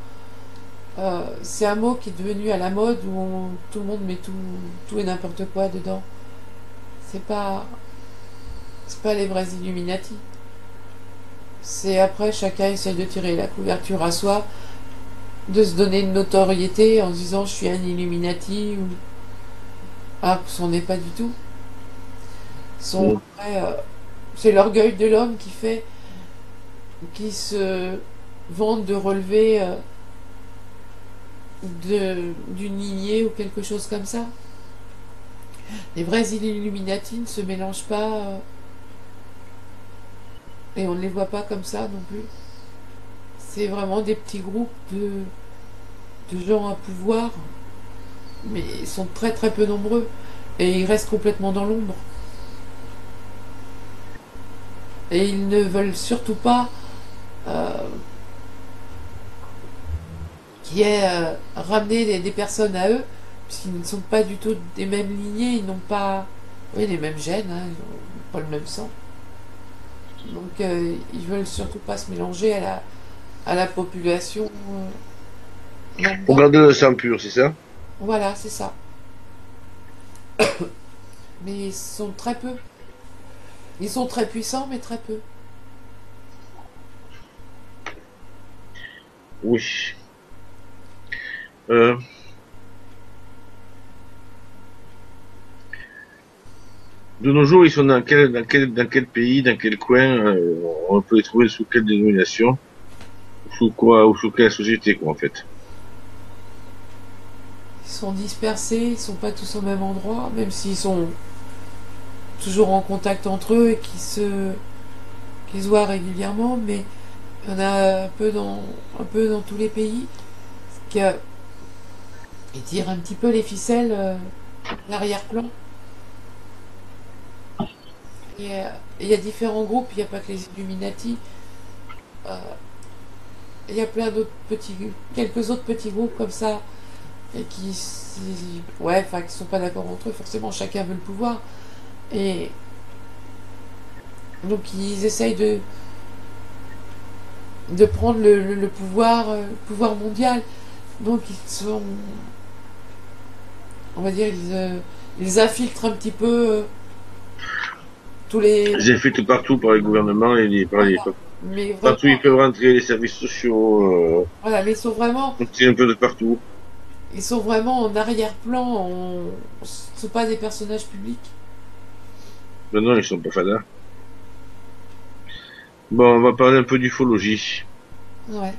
C'est un mot qui est devenu à la mode où tout le monde met tout et n'importe quoi dedans. C'est pas, c'est pas les vrais Illuminati. C'est après chacun essaie de tirer la couverture à soi, de se donner une notoriété en se disant je suis un Illuminati ou ah c'en est pas du tout.
Mm.
Après, c'est l'orgueil de l'homme qui se vante de relever d'une lignée ou quelque chose comme ça. Les vrais Illuminati ne se mélangent pas et on ne les voit pas comme ça non plus. C'est vraiment des petits groupes de gens à pouvoir, mais ils sont très très peu nombreux et ils restent complètement dans l'ombre. Et ils ne veulent surtout pas euh, qu'il y ait ramener des personnes à eux, puisqu'ils ne sont pas du tout des mêmes lignées, ils n'ont pas oui, les mêmes gènes, hein, ils n'ont pas le même sang. Donc ils veulent surtout pas se mélanger à la population
Pour
lambda.
garder le sang pur, c'est ça?
Voilà, c'est ça. Mais ils sont très peu. Ils sont très puissants, mais très peu.
Oui. Euh, de nos jours, ils sont dans quel pays, dans quel coin, on peut les trouver sous quelle dénomination, sous quoi, ou sous quelle société, quoi, en fait.
Ils sont dispersés, ils sont pas tous au même endroit, même s'ils sont toujours en contact entre eux et qui se voient régulièrement, mais il y en a un peu dans tous les pays qui ils tirent un petit peu les ficelles l'arrière-plan. Il y a différents groupes, il n'y a pas que les Illuminati. Euh, il y a plein d'autres quelques autres petits groupes comme ça, et ouais, enfin, qui sont pas d'accord entre eux. Forcément, chacun veut le pouvoir, et donc ils essayent de prendre le pouvoir mondial. Donc ils sont, on va dire, ils infiltrent un petit peu tous les,
Ils infiltrent partout par les gouvernements et
voilà, mais
partout ils
vraiment,
peuvent rentrer les services sociaux,
voilà, mais
c'est un peu de partout.
ils sont vraiment en arrière-plan. Ce sont pas des personnages publics.
Mais non, ils sont pas fadas. Bon, on va parler un peu d'ufologie,
Ouais,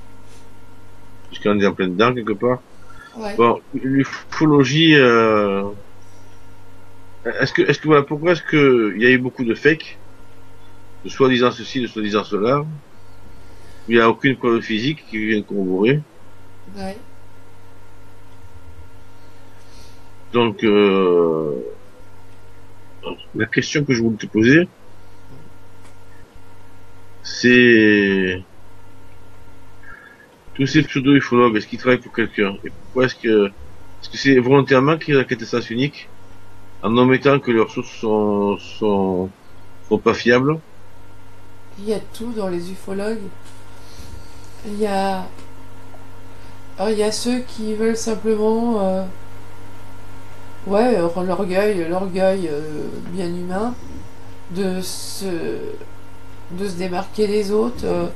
puisqu'on est en plein dedans, quelque part.
ouais.
Bon, l'ufologie, voilà, pourquoi est-ce que il y a eu beaucoup de fakes, de soi-disant ceci, de soi-disant cela, où il n'y a aucune preuve physique qui vient corroborer.
Ouais.
Donc, la question que je voulais te poser, c'est tous ces pseudo-ufologues, est-ce qu'ils travaillent pour quelqu'un? Et pourquoi est-ce que c'est volontairement qu'ils raquettent sens unique, en omettant que leurs sources sont pas fiables?
Il y a tout dans les ufologues. Il y a, alors, il y a ceux qui veulent simplement, ouais, l'orgueil bien humain, de se, de se démarquer des autres,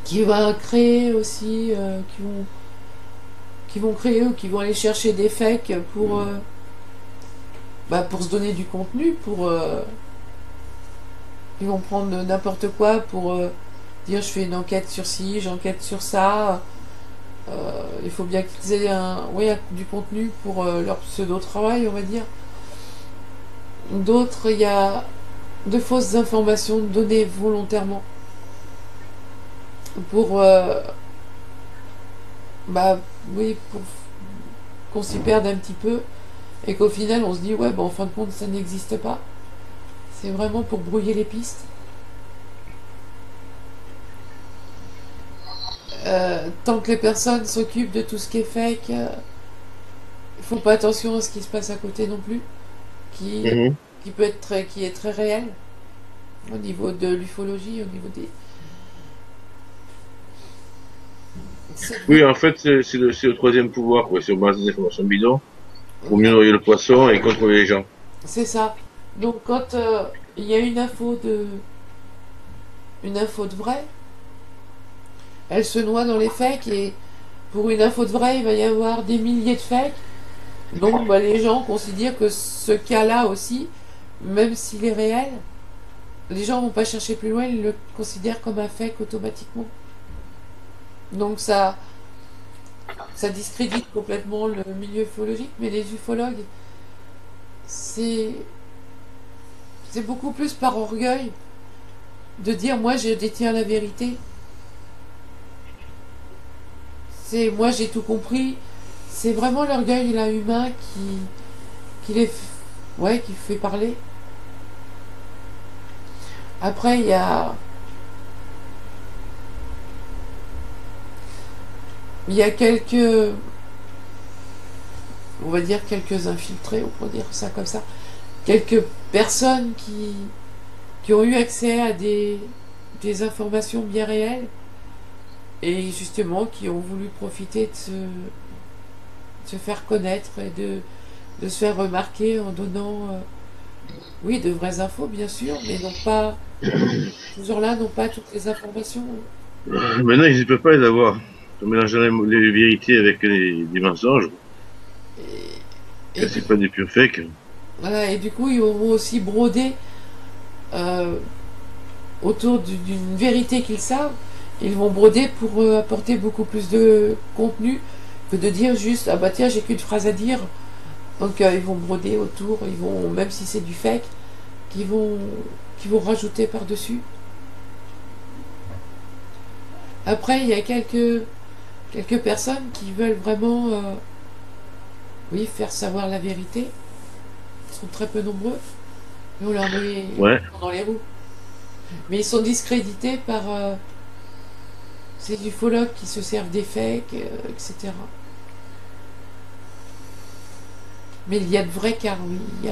qui va créer aussi, qui vont créer ou qui vont aller chercher des fakes pour se donner du contenu, ils vont prendre n'importe quoi pour dire je fais une enquête sur ci, j'enquête sur ça. Il faut bien qu'ils aient oui, du contenu pour leur pseudo-travail, on va dire. D'autres, il y a de fausses informations données volontairement pour, bah, oui, pour qu'on s'y perde un petit peu et qu'au final on se dit ouais, bah, en fin de compte ça n'existe pas. C'est vraiment pour brouiller les pistes. Tant que les personnes s'occupent de tout ce qui est fake, ils font pas attention à ce qui se passe à côté non plus, qui,
Mhm.
qui peut être qui est très réel au niveau de l'ufologie, au niveau des.
Oui, en fait, c'est le troisième pouvoir, quoi. C'est au base des informations bidons pour mieux noyer le poisson et contrôler les gens.
C'est ça. Donc quand il y a une info de vrai, elle se noie dans les fakes et pour une info de vrai, il va y avoir des milliers de fakes. Donc bah, les gens considèrent que ce cas-là aussi, même s'il est réel, les gens vont pas chercher plus loin, ils le considèrent comme un fake automatiquement. Donc ça discrédite complètement le milieu ufologique, mais les ufologues, c'est c'est beaucoup plus par orgueil de dire moi je détiens la vérité. C'est moi j'ai tout compris. C'est vraiment l'orgueil là humain qui les ouais qui fait parler. Après il y a quelques on va dire quelques infiltrés, on pourrait dire ça comme ça, quelques personnes qui ont eu accès à des informations bien réelles et justement qui ont voulu profiter de se faire connaître et de se faire remarquer en donnant, oui, de vraies infos bien sûr, mais non pas, ces gens-là n'ont pas toutes les informations.
Maintenant, ils ne peuvent pas les avoir. En mélangeant les vérités avec les mensonges,
Et
c'est pas des purs fakes.
voilà, et du coup, ils vont aussi broder euh, autour d'une vérité qu'ils savent. Ils vont broder pour apporter beaucoup plus de contenu que de dire juste ah bah tiens j'ai qu'une phrase à dire. Donc ils vont broder autour, ils vont même si c'est du fake, qui vont rajouter par dessus. Après il y a quelques personnes qui veulent vraiment oui faire savoir la vérité. Ils sont très peu nombreux, mais on leur met
Ouais.
dans les roues. Mais ils sont discrédités par ces ufologues qui se servent des fakes, etc. Mais il y a de vrais cas, oui.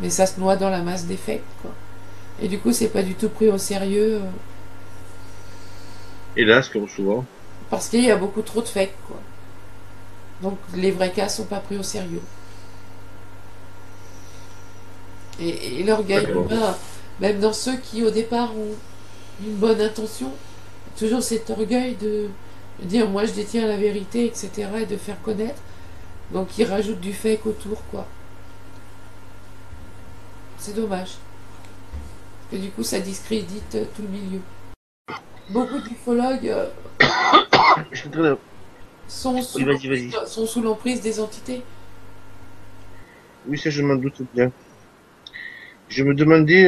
Mais ça se noie dans la masse des fakes, quoi. Et du coup, c'est pas du tout pris au sérieux
Hélas, comme souvent.
parce qu'il y a beaucoup trop de fakes, quoi. Donc les vrais cas sont pas pris au sérieux. Et l'orgueil
D'accord.
humain, même dans ceux qui au départ ont une bonne intention, toujours cet orgueil de dire moi je détiens la vérité, etc. et de faire connaître. Donc ils rajoutent du fake autour, quoi. C'est dommage. Et du coup, ça discrédite tout le milieu. Beaucoup d'ufologues
Je suis en train de...
sont
Oui,
sous
vas-y, vas-y.
l'emprise des entités.
Oui, ça, je m'en doute bien. Je me demandais,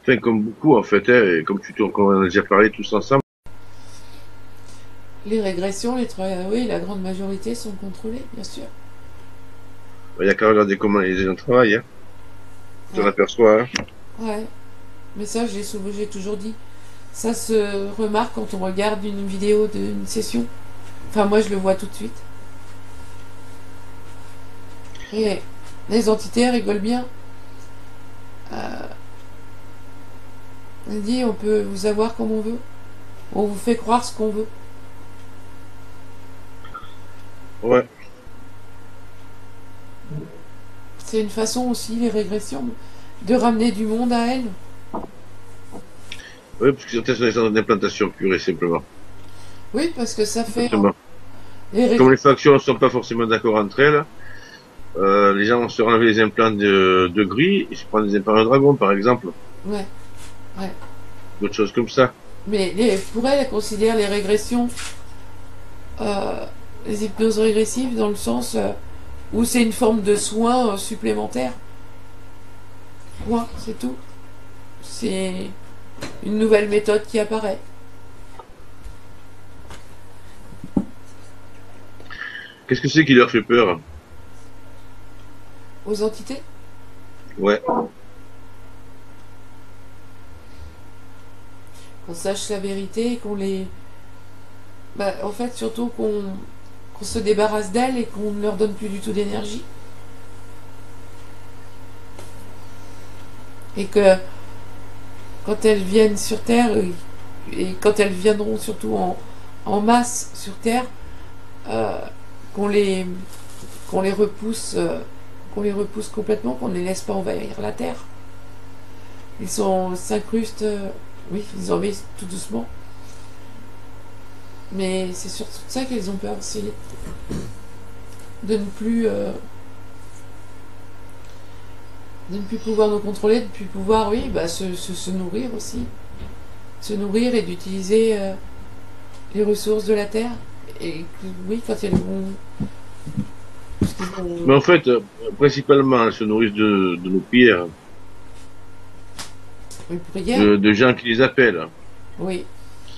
enfin, comme beaucoup, en fait, hein, et comme on en a déjà parlé tous ensemble,
Les régressions, oui, la grande majorité sont contrôlées, bien sûr.
il y a qu'à regarder comment les gens travaillent, hein. Tu t'en
Ouais,
aperçois, hein.
ouais. Mais ça, j'ai toujours dit. Ça se remarque quand on regarde une vidéo d'une session. Enfin, moi, je le vois tout de suite. Et les entités rigolent bien. Euh, elle dit, on peut vous avoir comme on veut. On vous fait croire ce qu'on veut.
Ouais.
C'est une façon aussi, les régressions, de ramener du monde à elles.
Ouais, parce que certains sont des centres d'implantation pure et simplement.
Oui, parce que ça fait
Exactement.
les
Comme
régressions.
les factions ne sont pas forcément d'accord entre elles, les gens se enlever les implants de gris et se prendre des implants de dragon, par exemple.
Ouais, ouais.
D'autres choses comme ça.
Mais pour elle considère les régressions, euh, les hypnoses régressives dans le sens où c'est une forme de soin supplémentaire. Point, c'est tout. C'est une nouvelle méthode qui apparaît.
Qu'est-ce que c'est qui leur fait peur?
Aux entités,
Ouais.
qu'on sache la vérité et qu'on les... Bah, en fait, surtout qu'on se débarrasse d'elles et qu'on ne leur donne plus du tout d'énergie. Et que quand elles viennent sur Terre, et quand elles viendront surtout en masse sur Terre, euh, qu'on les, qu'on les repousse, qu'on les repousse complètement, qu'on ne les laisse pas envahir la Terre. S'incrustent, oui, ils envahissent tout doucement. Mais c'est surtout ça qu'elles ont peur, c'est de ne plus pouvoir nous contrôler, de ne plus pouvoir, oui, bah, se nourrir aussi. Se nourrir et d'utiliser les ressources de la Terre. Et oui, quand elles vont...
Mais en fait, principalement, elles se nourrissent de nos prières,
Une prière.
de gens qui les appellent,
Oui, oui,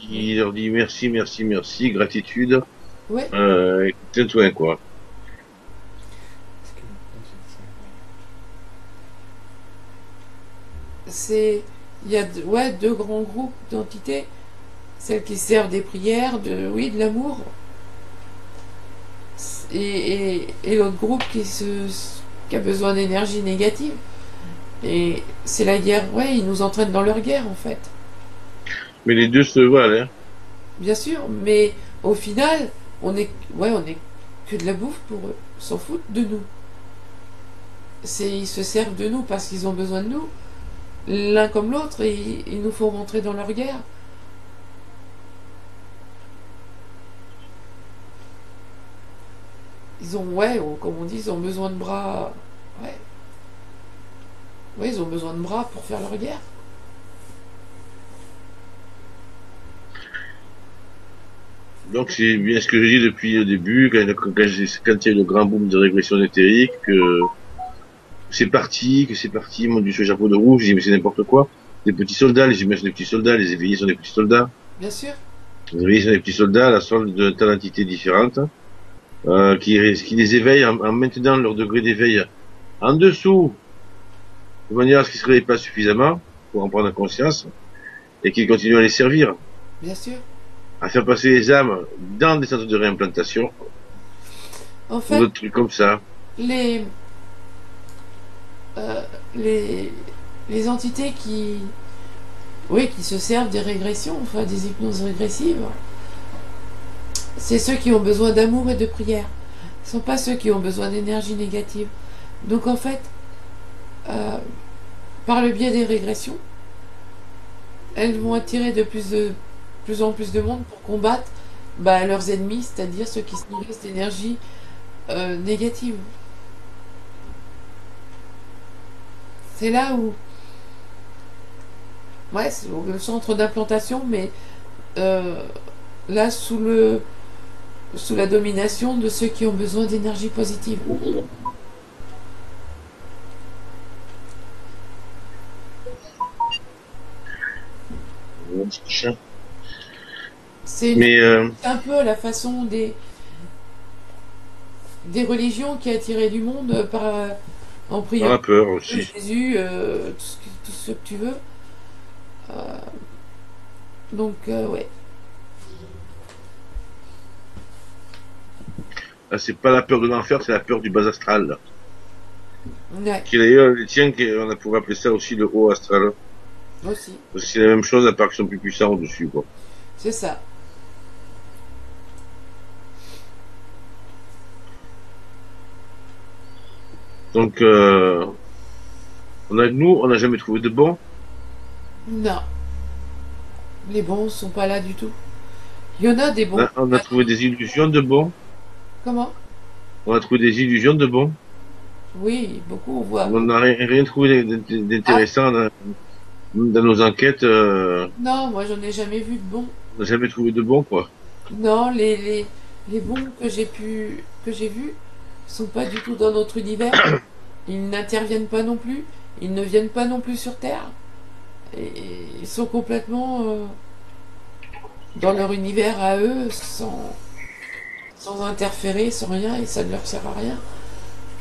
qui leur dit merci, merci, merci, gratitude,
ouais.
tiens soin, quoi.
C'est... Il y a ouais, deux grands groupes d'entités. Celles qui servent des prières, oui, de l'amour. Et l'autre groupe qui a besoin d'énergie négative. Et c'est la guerre, ouais, ils nous entraînent dans leur guerre en fait.
Mais les deux se valent, hein.
Bien sûr, mais au final, on est que de la bouffe pour eux. Ils s'en foutent de nous. Ils se servent de nous parce qu'ils ont besoin de nous, l'un comme l'autre, et ils nous font rentrer dans leur guerre. Ils ont, ouais, comme on dit, ils ont besoin de bras. Ouais, ouais, ils ont besoin de bras pour faire leur guerre.
Donc c'est bien ce que je dis depuis le début, quand il y a eu le grand boom de régression éthérique, que c'est parti, mon Dieu, ce chapeau de roue, je dis mais c'est n'importe quoi. Des petits soldats, les humains sont des petits soldats, les éveillés sont des petits soldats.
Bien sûr,
Les éveillés sont des petits soldats à la solde de tas d'entités différentes, qui les éveillent en maintenant leur degré d'éveil en dessous, de manière à ce qu'ils se réveillent pas suffisamment pour en prendre conscience, et qu'ils continuent à les servir,
bien sûr.
à faire passer les âmes dans des centres de réimplantation,
En
ou
fait,
d'autres trucs comme ça.
les, euh, les, les entités oui, qui se servent des régressions, enfin des hypnoses régressives, c'est ceux qui ont besoin d'amour et de prière. Ce ne sont pas ceux qui ont besoin d'énergie négative. Donc en fait, euh, par le biais des régressions, elles vont attirer de plus en plus de monde pour combattre bah, leurs ennemis, c'est-à-dire ceux qui se nourrissent d'énergie négative. C'est là où, ouais, c'est le centre d'implantation, mais euh, là sous la domination de ceux qui ont besoin d'énergie positive. C'est
Mais
un peu la façon des religions qui a attiré du monde en
on
priant
a peur aussi.
Jésus, tout ce que tu veux. Euh, donc, ouais.
Là, c'est pas la peur de l'enfer, c'est la peur du bas astral, là.
Ouais,
Qui est d'ailleurs les tiens, on pourrait appeler ça aussi le haut astral.
aussi.
Parce que c'est la même chose, à part qu'ils sont plus puissants au-dessus, quoi.
C'est ça.
Donc, on n'a jamais trouvé de bon.
Non, les bons sont pas là du tout. Il y en a des bons.
On a trouvé des illusions de bon.
Comment?
On a trouvé des illusions de bon.
Oui, beaucoup on voit.
On n'a rien trouvé
Ah,
d'intéressant Dans nos enquêtes,
Non, moi j'en ai jamais vu de bons.
on n'a jamais trouvé de bon, quoi.
Non, les bons que j'ai vus sont pas du tout dans notre univers. Ils n'interviennent pas non plus. Ils ne viennent pas non plus sur Terre. Et ils sont complètement dans leur univers à eux, sans interférer, sans rien, et ça ne leur sert à rien.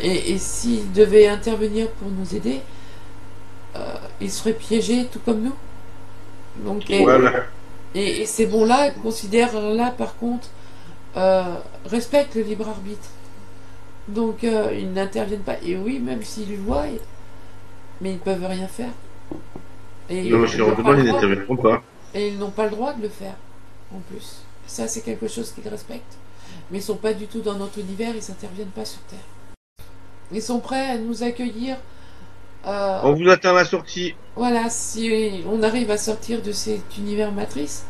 Et s'ils devaient intervenir pour nous aider, ils seraient piégés tout comme nous. Donc,
Voilà.
et ces bons-là considèrent là, par contre, respectent le libre arbitre. Donc, ils n'interviennent pas. Et oui, même s'ils le voient, mais ils ne peuvent rien faire. Et
Non, mais
ils
je leur
n'ont pas
demande,
le
ils
droit.
n'interviendront pas.
Et ils n'ont pas le droit de le faire, en plus. Ça, c'est quelque chose qu'ils respectent. Mais ils sont pas du tout dans notre univers, ils n'interviennent pas sur Terre. Ils sont prêts à nous accueillir.
On vous attend à la sortie.
Voilà, si on arrive à sortir de cet univers matrice,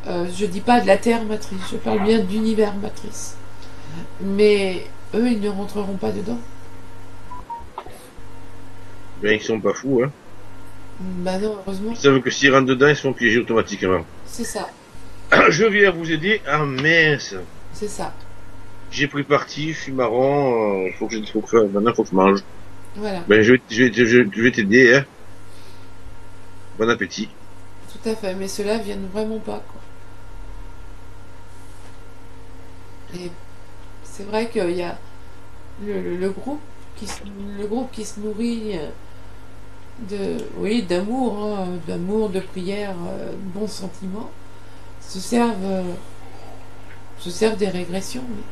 je dis pas de la Terre matrice, je parle bien d'univers matrice. Mais eux, ils ne rentreront pas dedans.
Ben, ils sont pas fous, hein.
Bah non, heureusement.
Ils savent que s'ils rentrent dedans, ils sont piégés automatiquement.
C'est ça,
Je viens vous aider. Ah, mince.
c'est ça.
J'ai pris parti, je suis marrant, maintenant faut que je mange.
Voilà,
Ben, je vais t'aider, hein. Bon appétit.
tout à fait. Mais ceux-là viennent vraiment pas, quoi. Et c'est vrai qu'il y a le groupe le groupe qui se nourrit oui, d'amour, hein, d'amour, de prière, de bons sentiments, se servent, se servent des régressions. Oui.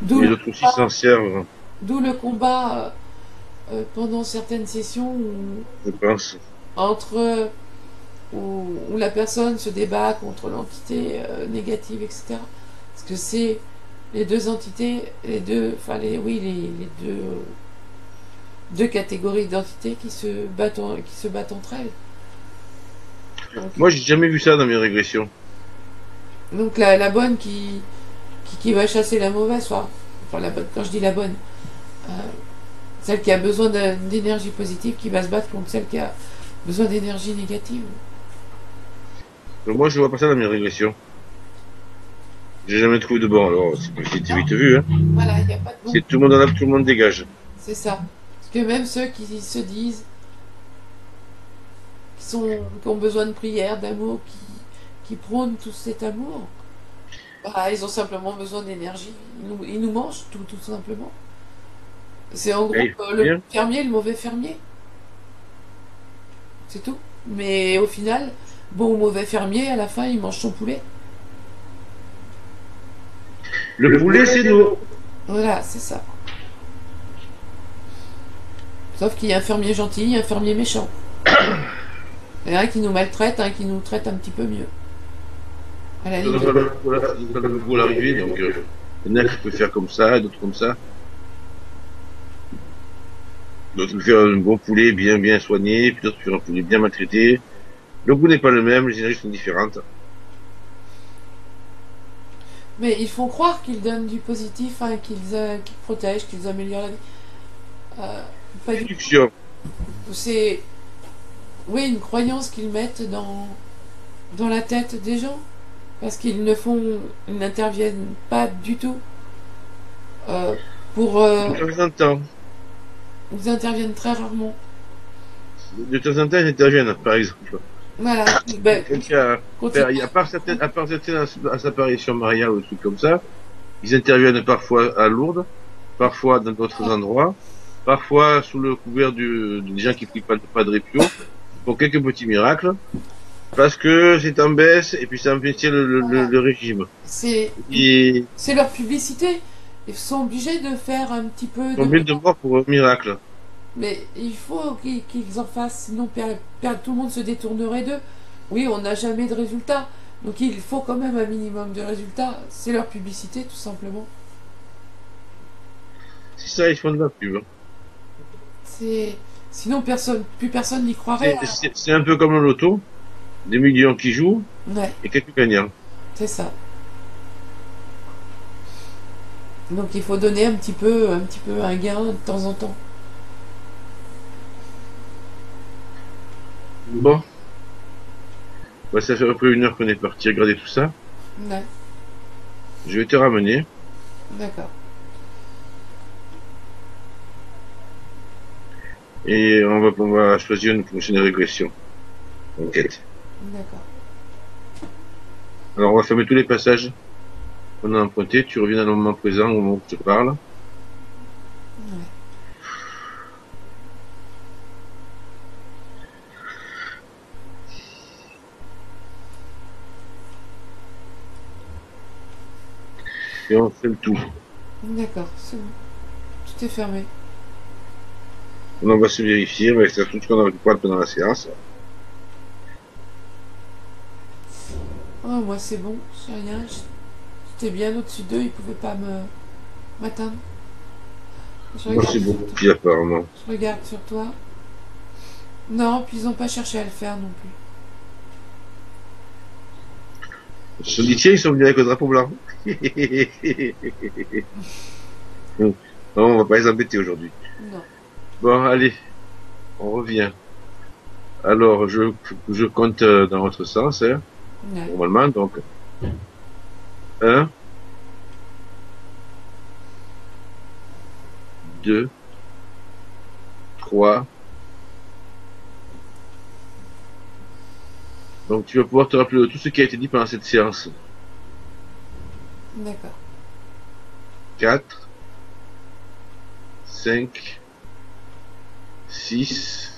D'où
Les
le
autres aussi s'en servent,
d'où le combat pendant certaines sessions
je pense.
entre où la personne se débat contre l'entité négative, etc. Parce que c'est les deux entités, les deux, enfin oui, les deux catégories d'entités qui se battent entre elles. Donc,
Moi, j'ai jamais vu ça dans mes régressions.
donc la bonne qui va chasser la mauvaise, enfin la bonne, quand je dis la bonne, euh, celle qui a besoin d'énergie positive qui va se battre contre celle qui a besoin d'énergie négative.
Donc, moi, je vois pas ça dans mes régressions. J'ai jamais trouvé de bon, alors c'était vite vu, hein.
Voilà, il n'y a pas de bon.
C'est tout le monde en a, tout le monde dégage.
C'est ça. Parce que même ceux qui se disent, qui ont besoin de prière, d'amour, qui prônent tout cet amour, bah, ils ont simplement besoin d'énergie. Ils nous mangent tout simplement. C'est en gros
Hey,
le
bien.
fermier, le mauvais fermier. C'est tout. Mais au final, bon ou mauvais fermier, à la fin, il mange son poulet.
Le poulet, c'est nous.
Voilà, c'est ça. Sauf qu'il y a un fermier gentil et un fermier méchant. Il y en a un qui nous maltraite, un qui nous traite un petit peu mieux. À la limite.
Le goût à l'arrivée, donc, il y en a qui peuvent faire comme ça, d'autres comme ça. D'autres faire un bon poulet bien soigné, puis d'autres faire un poulet bien maltraité. Le goût n'est pas le même, les énergies sont différentes.
Mais ils font croire qu'ils donnent du positif, hein, qu'ils protègent, qu'ils améliorent la vie. Euh, Pas du tout.
Séduction.
C'est, oui, une croyance qu'ils mettent dans la tête des gens. Parce ils n'interviennent pas du tout euh, pour,
De temps en temps.
ils interviennent très rarement.
De temps en temps, ils interviennent, par exemple.
Voilà. Ben,
Quelqu'un,
continue.
à part certaines apparitions mariales ou des trucs comme ça, ils interviennent parfois à Lourdes, parfois dans d'autres endroits, parfois sous le couvert des gens qui prient pas le Padre Pio, pour quelques petits miracles, parce que c'est en baisse et puis ça maintient
Voilà.
le régime.
C'est,
Et
c'est leur publicité. Ils sont obligés de faire un petit peu de
combien de morts pour un miracle?
mais il faut qu'ils en fassent, sinon tout le monde se détournerait d'eux. Oui, on n'a jamais de résultats. Donc il faut quand même un minimum de résultats. C'est leur publicité, tout simplement.
C'est ça, ils font de la pub, hein.
Sinon plus personne n'y croirait, hein.
C'est un peu comme le loto, des millions qui jouent
Ouais,
et quelques gagnants.
c'est ça. Donc il faut donner un petit peu un gain de temps en temps.
Bon, bah, ça fait à peu près 1 heure qu'on est parti regarder tout ça.
Ouais,
Je vais te ramener
d'accord,
et on va choisir une prochaine régression. Enquête.
d'accord.
Alors, on va fermer tous les passages qu'on a empruntés. Tu reviens dans le moment présent, au moment où je te parle.
Ouais.
Et on fait le tout.
D'accord, c'est bon. Tout est fermé.
On va se vérifier, on va extraire tout ce qu'on a récupéré pendant la séance.
Oh, moi c'est bon, j'ai rien. J'étais bien au-dessus d'eux, ils pouvaient pas me m'atteindre. Je
Moi,
regarde
c'est
sur
beaucoup pire, apparemment.
je regarde sur toi. Non, puis ils ont pas cherché à le faire non plus.
Je me dis, tiens, ils sont venus avec le drapeau blanc. Non, on va pas les embêter aujourd'hui.
Non.
Bon, allez, on revient. Alors, je compte dans votre sens, hein,
Ouais.
normalement. Donc, un, 2, 3. Donc, tu vas pouvoir te rappeler de tout ce qui a été dit pendant cette séance.
D'accord.
4, 5, 6.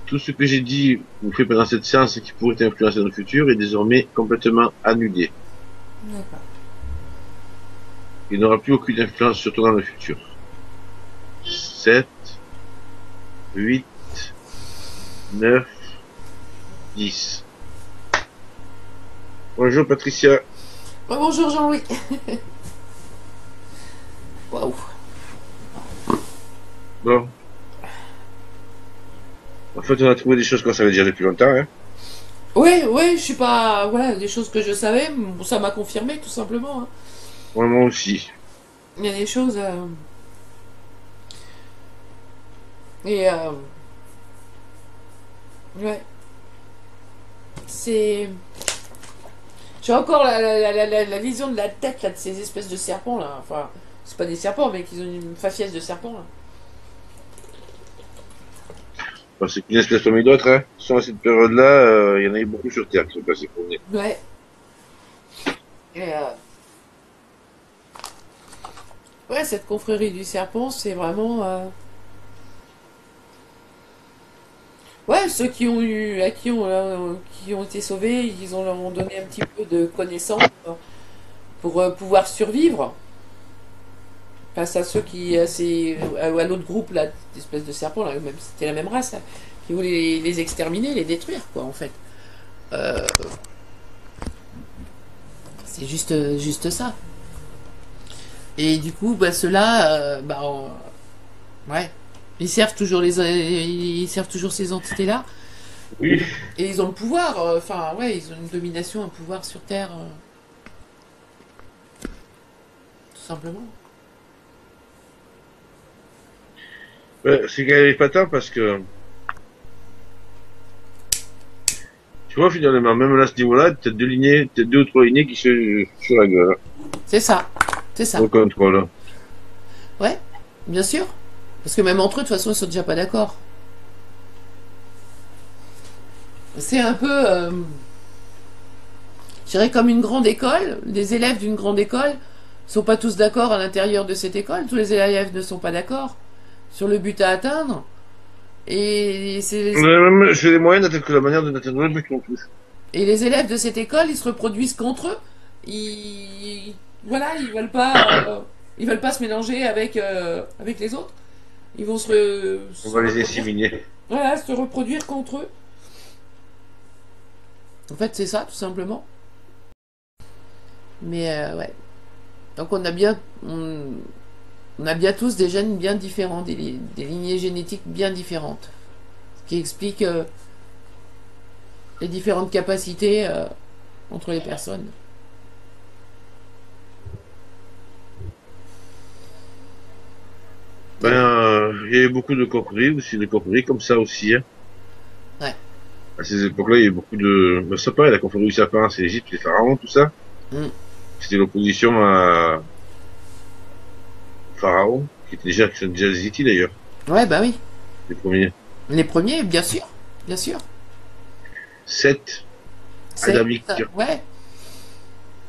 Tout ce que j'ai dit ou fait pendant cette séance qui pourrait influencer dans le futur est désormais complètement annulé.
D'accord.
Il n'aura plus aucune influence sur toi dans le futur. 7, 8, 9, 10. Bonjour Patricia.
Oh, bonjour Jean-Louis. Waouh.
Bon. En fait, on a trouvé des choses qu'on savait déjà depuis longtemps, hein.
Ouais, ouais, je suis pas. Voilà, des choses que je savais, ça m'a confirmé tout simplement, hein.
Moi aussi.
Il y a des choses. Et. Ouais. C'est. J'ai encore la vision de la tête là, de ces espèces de serpents là. Enfin, c'est pas des serpents, mais qu'ils ont une faciès de serpent là.
Bon, c'est qu'une espèce parmi d'autres, hein. Sans cette période-là, il y en a eu beaucoup sur Terre qui sont passés pour venir.
Ouais. Et ouais, cette confrérie du serpent, c'est vraiment. Ouais, ceux qui ont eu, qui ont été sauvés, ils ont leur ont donné un petit peu de connaissances pour pouvoir survivre face à ceux qui, à l'autre groupe là, d'espèces de serpents là, même c'était la même race là, qui voulaient les exterminer, les détruire quoi en fait. Euh, c'est juste ça. Et du coup, bah ceux-là, ouais, ils servent toujours ces entités là.
Oui.
Et ils ont le pouvoir, enfin, ouais, ils ont une domination, un pouvoir sur Terre, tout simplement.
Ouais, c'est qu'elle est pas tant parce que, tu vois, finalement, même là, à ce niveau-là, t'as deux lignées, t'as deux ou trois lignées qui se sur la gueule, hein,
C'est ça, c'est ça.
au contrôle.
Ouais, bien sûr. Parce que même entre eux, de toute façon, ils sont déjà pas d'accord. C'est un peu, je dirais, comme une grande école. Les élèves d'une grande école sont pas tous d'accord à l'intérieur de cette école. Tous les élèves ne sont pas d'accord sur le but à atteindre. Et
Même chez les moyennes, telle que la manière de n'atteindre le but non plus.
et les élèves de cette école, ils se reproduisent contre eux. Voilà, ils veulent pas se mélanger avec les autres. Ils vont
On
se
va les
reproduire,
inséminer.
voilà, se reproduire contre eux. En fait, c'est ça, tout simplement. Mais ouais. Donc on a bien tous des gènes bien différents, des lignées génétiques bien différentes, ce qui explique les différentes capacités entre les personnes.
Ben, il y a eu beaucoup de coqueries aussi, des coqueries comme ça aussi, hein. À ces époques-là, il y a eu beaucoup de... Ben, ça pareil, la confrérie du sapin, c'est l'Égypte, les pharaons, tout ça.
Mm.
C'était l'opposition à Pharaon, qui sont déjà des Hitites d'ailleurs,
Ouais, bah oui.
les premiers.
Les premiers, bien sûr. Bien sûr.
Seth,
C'est,
adamique.
ouais.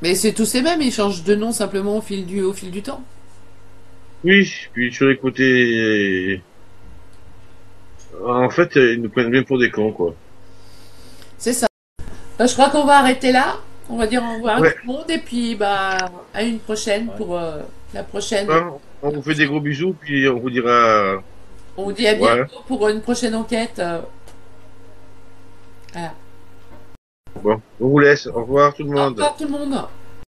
Mais c'est tous ces mêmes, ils changent de nom simplement au fil du temps.
Oui, puis sur les côtés... En fait, ils nous prennent bien pour des cons, quoi.
C'est ça. Je crois qu'on va arrêter là. On va dire au revoir à tout
Ouais,
le monde et puis bah à une prochaine
Ouais.
pour la prochaine.
ben, on
La
vous fait des
prochaine.
gros bisous, puis on vous dira...
On vous dit à
Ouais,
bientôt pour une prochaine enquête. Voilà.
bon, on vous laisse. Au revoir tout le
Au
monde.
revoir tout le monde.